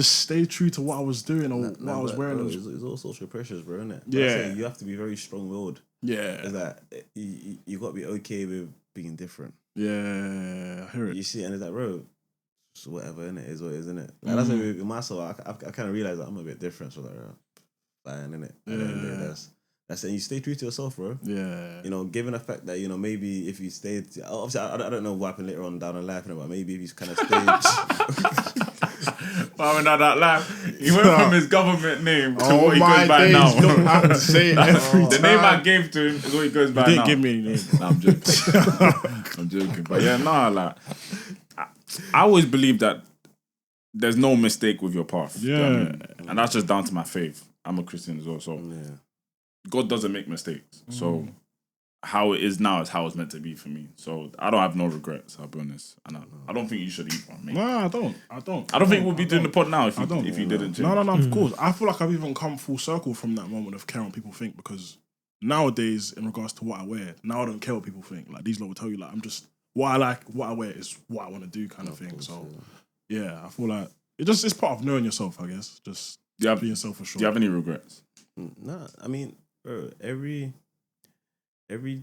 stay true to what I was doing or what I was wearing? Bro, it's all social pressures, bro, isn't it? Yeah. You have to be very strong-willed. Yeah. Is that you got to be okay with being different. Yeah, I hear it. You see, and it's like, bro, so whatever, innit? Is what it is, innit? Like, that's with myself. I kind of realize that I'm a bit different, so like, fine, innit? Yeah. That's it. You stay true to yourself, bro. Yeah. You know, given the fact that, you know, maybe if you stayed, obviously, I don't know what happened later on down the life, but maybe if you kind of stayed. I went down that life. He went from his government name to what he my goes by days, now. You don't have to say it every The time. name I gave to him is what he goes by now. You didn't give me any name. Nah, I'm joking. I'm joking. But yeah, like, I always believe that there's no mistake with your path. Yeah. You know what I mean? And that's just down to my faith. I'm a Christian as well, so God doesn't make mistakes. So how it is now is how it's meant to be for me. So I don't have no regrets, I'll be honest. And I don't think you should either, mate. No, I don't. I don't think we'll be doing the pod now if you didn't change. No, of course. I feel like I've even come full circle from that moment of caring what people think, because nowadays, in regards to what I wear, now I don't care what people think. Like, these lot will tell you, like, I'm just, what I like, what I wear is what I want to do kind of thing. Course, so, yeah, I feel like it's part of knowing yourself, I guess. Just being yourself for sure. Do you have any regrets? Nah, I mean, bro, every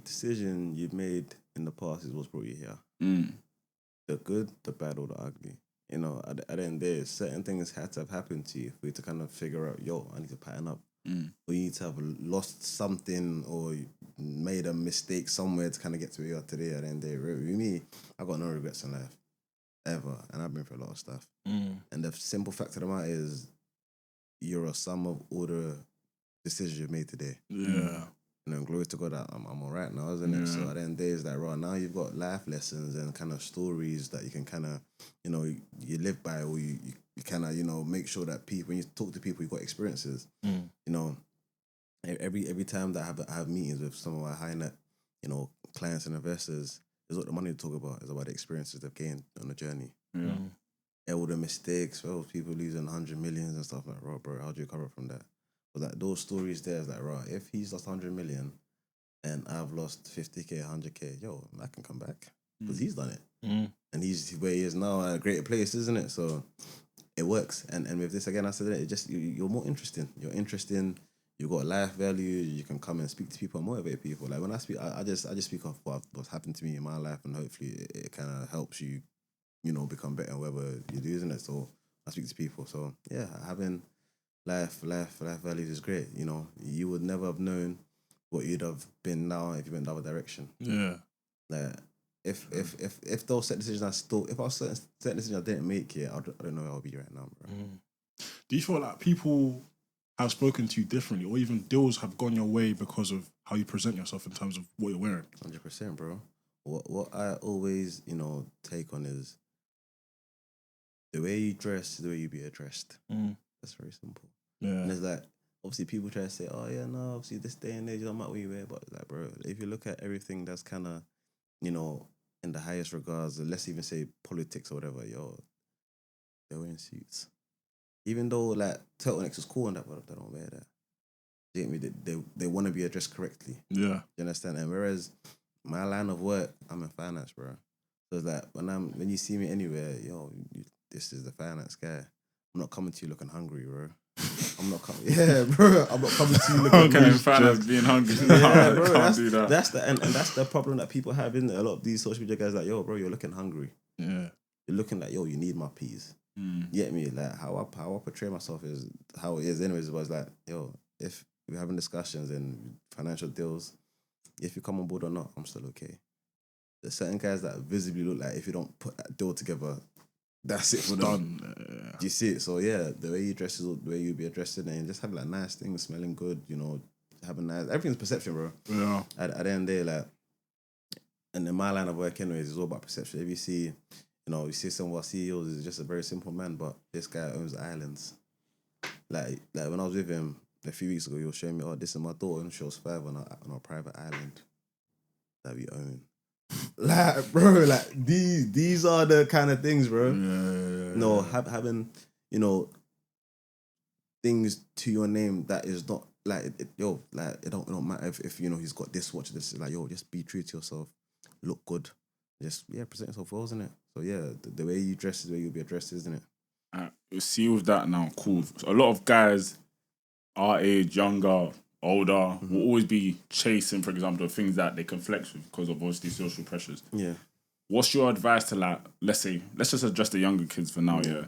decision you've made in the past is what's brought you here. The good, the bad, or the ugly. You know, at the end there, certain things had to have happened to you for you to kind of figure out, yo, I need to pattern up. Or you need to have lost something or made a mistake somewhere to kind of get to where you are today. At the end there, with me, I got no regrets in life, ever. And I've been through a lot of stuff. And the simple fact of the matter is, you're a sum of all the decisions you've made today. Yeah. You know, glory to God that I'm all right now, isn't it? So at the end of the day, it's like, right, now you've got life lessons and kind of stories that you can kind of, you know, you live by, or you kind of, you know, make sure that people, when you talk to people, you've got experiences. You know, every time that I have meetings with some of my high net, you know, clients and investors, is what the money to talk about. It's about the experiences they've gained on the journey. All the mistakes, well, people losing 100 millions and stuff like, right, bro, how do you recover from that? But like those stories there is like, right, if he's lost 100 million and I've lost 50k, 100k, yo, I can come back because he's done it. And he's where he is now at a greater place, isn't it? So it works. And with this, again, I said it just, you're more interesting. You're interesting. You've got life value. You can come and speak to people and motivate people. Like when I speak, I just speak of what's happened to me in my life, and hopefully it kind of helps you, you know, become better whatever you do, isn't it? So I speak to people. So yeah, having life values is great. You know, you would never have known what you'd have been now if you went the other direction. Yeah. Like if those set decisions if I was certain decisions I didn't make here, I don't know where I'll be right now, bro. Do you feel like people have spoken to you differently, or even deals have gone your way because of how you present yourself in terms of what you're wearing? 100%, bro. What I always, you know, take on is the way you dress, the way you be addressed. That's very simple. Yeah. And it's like, obviously people try to say, oh yeah, no, obviously this day and age, you don't matter what you wear, but like, bro, if you look at everything that's kind of, you know, in the highest regards, let's even say politics or whatever, yo, they're wearing suits. Even though like turtlenecks is cool and that, but they don't wear that. You get me? They want to be addressed correctly. Yeah. You understand? And whereas my line of work, I'm in finance, bro. So it's like when you see me anywhere, yo, this is the finance guy. I'm not coming to you looking hungry, bro. I'm not coming. Yeah, bro. I'm not coming to you looking hungry. Okay, finance being hungry. Yeah, bro. Can't do that. That's the problem that people have in a lot of these social media guys. Like, yo, bro, you're looking hungry. Yeah. You're looking like, yo, you need my peas. You get me? Like how I portray myself is how it is. Anyways, it was like, yo, if we're having discussions and financial deals, if you come on board or not, I'm still okay. There's certain guys that visibly look like if you don't put that deal together, that's it for them. Do you see it? So yeah, the way you dress is the way you be addressed, and just have like nice things, smelling good, you know, having nice. Everything's perception, bro. Yeah. At the end of the day, like, and in my line of work, anyways, it's all about perception. If you see, you know, you see some of our CEOs is just a very simple man, but this guy owns islands. Like when I was with him a few weeks ago, he was showing me, oh, this is my daughter, and she was 5 on a private island that we own. Like, bro, like these are the kind of things, bro. Yeah. No, having, you know, things to your name that is not like it don't matter if you know he's got this watch. This is like just be true to yourself, look good, just present yourself well, isn't it? So the way you dress is the way you'll be addressed, isn't it? See with that now, cool. So a lot of guys our age, younger, older, will always be chasing, for example, the things that they can flex with because of obviously social pressures. Yeah. What's your advice to like, let's just address the younger kids for now, yeah?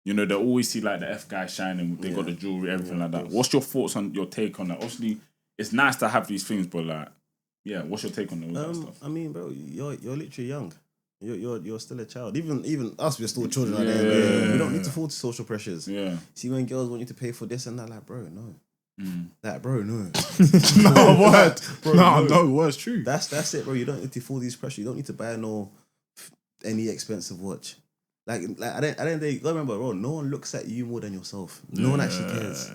You know, they always see like the F guy shining, they got the jewelry, everything like that. What's your thoughts on your take on that? Obviously, it's nice to have these things, but like, what's your take on all that stuff? I mean, bro, you're literally young. You're still a child. Even us, we're still children. We don't need to fall to social pressures. Yeah. See, when girls want you to pay for this and that, like, bro, no. Like, bro, no. No, what? Bro, no, what's true? That's it, bro. You don't need to fall these pressures. You don't need to buy any expensive watch. Like at the end of the day, you gotta remember, bro, no one looks at you more than yourself. No one actually cares.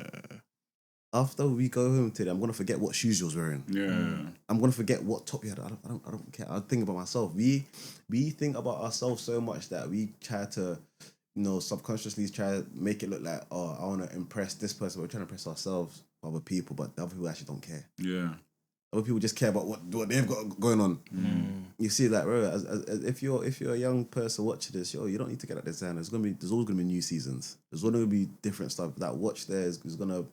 After we go home today, I'm gonna forget what shoes you was wearing. Yeah. I'm gonna forget what top you had. I don't care. I think about myself. We think about ourselves so much that we try to, subconsciously try to make it look like, oh, I wanna impress this person, but we're trying to impress ourselves, other people, but the other people actually don't care. Yeah. Other people just care about what they've got going on. You see, like, bro, as if you're a young person watching this, you don't need to get that design. There's always gonna be new seasons. There's gonna be different stuff. That watch there is gonna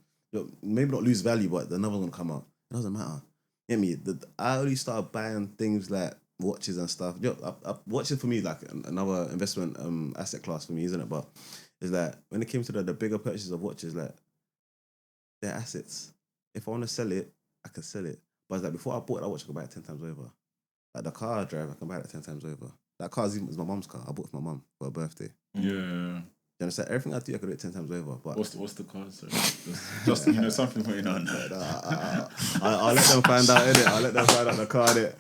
maybe not lose value, but another one's gonna come out. It doesn't matter. You get me? I only started buying things like watches and stuff. Watches for me like another investment asset class for me, isn't it? But it's like when it came to the bigger purchases of watches, like they're assets. If I want to sell it, I can sell it. But it's like before I bought that watch, I could buy it 10 times over. Like the car I drive, I can buy it 10 times over. That car is my mum's car. I bought it for my mum for her birthday. Yeah. You understand? Everything I do, I could do it 10 times over. But what's the car? Sorry. Just something going on. I'll let them find out, innit? I'll let them find out the car, innit?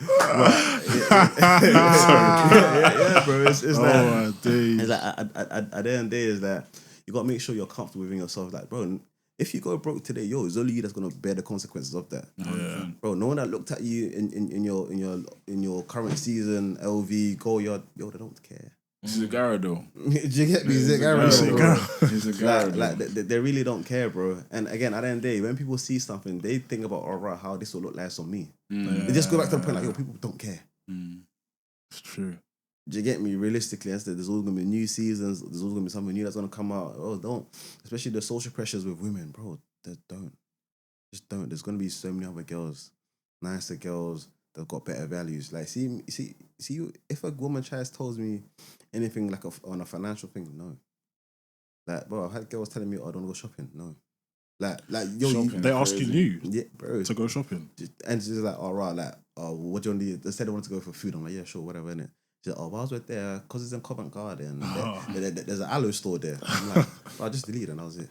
Yeah, bro. It's like, it's like at the end of the day, is that you got to make sure you're comfortable within yourself. Like, bro, if you go broke today, it's only you that's gonna bear the consequences of that. Yeah. Bro, no one that looked at you in your current season, LV, Go Yard, they don't care. He's a Gara though. Do you get me? He's a Gara. He's a Gara. Like they really don't care, bro. And again, at the end of the day, when people see something, they think about, all right, how this will look like on me. They just go back to the point like, people don't care. It's true. Do you get me? Realistically, there's always gonna be new seasons. There's always gonna be something new that's gonna come out. Oh, don't. Especially the social pressures with women, bro. Don't. Just don't. There's gonna be so many other girls, nicer girls that got better values. Like, see. If a woman tells me anything like on a financial thing, no. Like, bro, I've had girls telling me, "Oh, I don't want to go shopping." No. Like, yo, they're asking you, bro, to go shopping, and it's just like, all right, like, what do you want to do? They said they wanted to go for food. I'm like, yeah, sure, whatever, innit? She's like, whilst we're there, because it's in Covent Garden, there's an aloe store there. I'm like, I just deleted and that was it.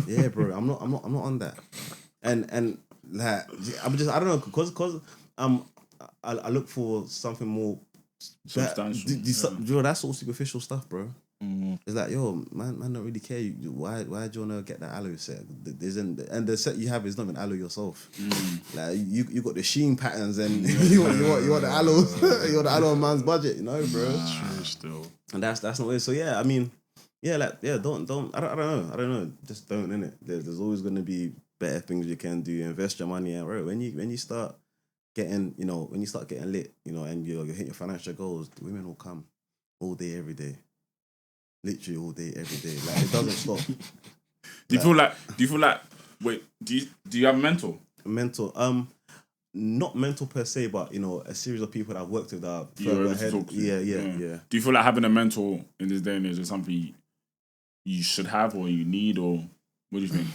Yeah, bro, I'm not on that. And like, I'm just, I don't know, because I look for something more substantial. That's all superficial stuff, bro. It's like, yo, man don't really care. Why do you want to get that aloe set? And the set you have is not even aloe yourself. Like, you got the sheen patterns and you want the aloe. You want the aloe man's budget, bro. True still. And that's not it. So yeah, I mean, don't. I don't know. Just don't, innit? There's always gonna be better things you can do. Invest your money, and bro, when you start getting, when you start getting lit, and you're hitting your financial goals, the women will come all day, every day. Literally all day, every day. Like, it doesn't stop. Do you feel like? Wait, do you have a mentor? Mentor, not mentor per se, but a series of people that I've worked with that are further ahead. Yeah. Do you feel like having a mentor in this day and age is something you should have, or you need, or what do you think?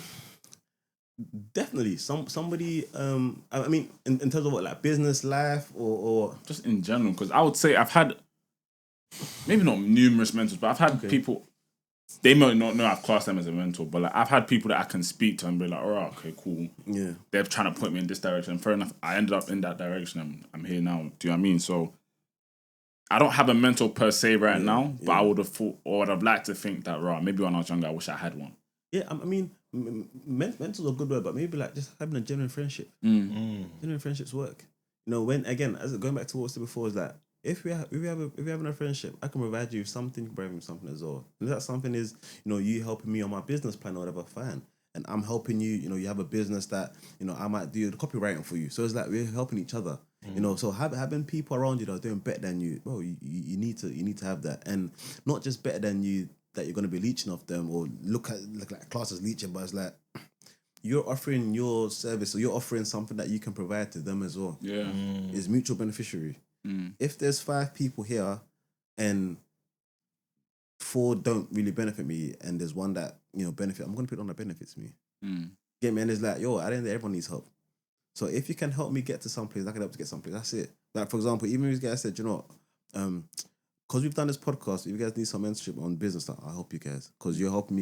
Definitely, somebody. I mean, in terms of what, like business, life, or just in general, because I would say I've had. Maybe not numerous mentors, but I've had people. They might not know I've classed them as a mentor, but like I've had people that I can speak to and be like, "All right, okay, cool." Yeah, they're trying to point me in this direction. Fair enough. I ended up in that direction. I'm here now. Do you know what I mean? So I don't have a mentor per se right now, but I would have thought, or would have liked to think that, right, maybe when I was younger, I wish I had one. Yeah, I mean, mentors are a good word, but maybe like just having a genuine friendship. Genuine friendships work. When, again, as going back to what I said before, is that if we're having a friendship, I can provide you something, provide you something as well. And that something is, you helping me on my business plan or whatever, fine. And I'm helping you, you have a business that, I might do the copywriting for you. So it's like we're helping each other. So having people around you that are doing better than you, bro, you need to have that. And not just better than you that you're gonna be leeching off them or look like class as leeching, but it's like you're offering your service or you're offering something that you can provide to them as well. Yeah. It's mutual beneficiary. If there's 5 people here and 4 don't really benefit me and there's one that, benefit, I'm gonna put on that benefits me. Get me? And it's like, yo, I think everyone needs help. So if you can help me get to someplace, I can help to get someplace. That's it. Like, for example, even if you guys said, because we've done this podcast, if you guys need some mentorship on business, I'll help you guys. Because you're helping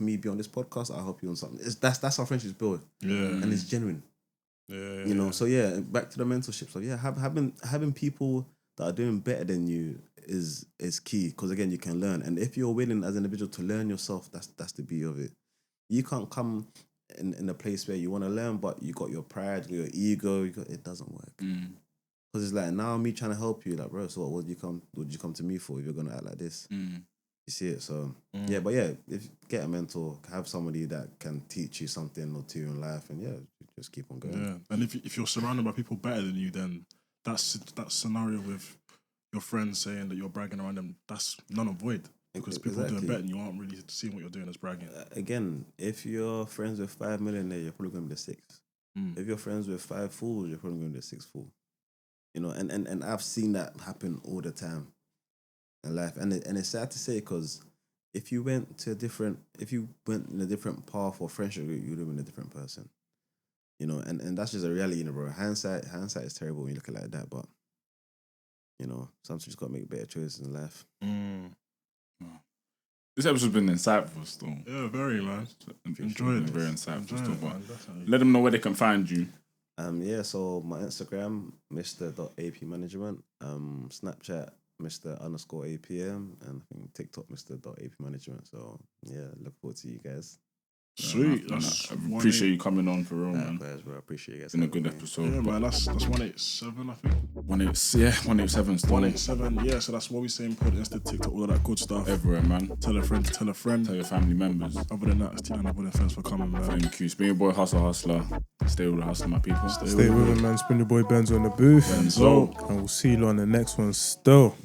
me be on this podcast, I'll help you on something. That's how friendships build. Yeah. And it's genuine. Yeah. So yeah, back to the mentorship. So yeah, having people that are doing better than you is key. Because again, you can learn. And if you're willing as an individual to learn yourself, that's the beauty of it. You can't come in a place where you want to learn, but you got your pride, your ego, it doesn't work. Because it's like, now me trying to help you, like, bro, so what would you come to me for if you're going to act like this? You see it? So, yeah, but yeah, if get a mentor, have somebody that can teach you something or two in life, and yeah, just keep on going. Yeah, and if you're surrounded by people better than you, then that scenario with your friends saying that you're bragging around them, that's null and void. Because people doing better than you aren't really seeing what you're doing as bragging. Again, if you're friends with 5 millionaires, you're probably going to be the 6th. If you're friends with 5 fools, you're probably going to be the 6th fool. And I've seen that happen all the time in life. And it's sad to say, because if you went in a different path or friendship, you would have been a different person. And that's just a reality, bro. Hindsight is terrible when you look at it like that, but sometimes you just gotta make better choices in life. This episode's been insightful still. Yeah, very, man. Enjoyed it. Very insightful still, man. Let them know where they can find you. So my Instagram, Mr AP Management, Snapchat, Mr _APM, and I think TikTok, Mr AP Management. So yeah, look forward to you guys. Sweet. I appreciate you coming on for real, man. Guys, bro, I appreciate you guys. It's been a good episode. Yeah, man, that's 187, I think. 187 still. 187, yeah, so that's what we saying, put Insta, TikTok, all of that good stuff. Everywhere, man. Tell a friend to tell a friend. Tell your family members. Other than that, it's Tiana, thanks for coming, man. Thank you. It's been your boy Hustler. Stay with the hustle, my people. Stay with it, man. It's been your boy Benzo in the booth. Benzo. And we'll see you on the next one still.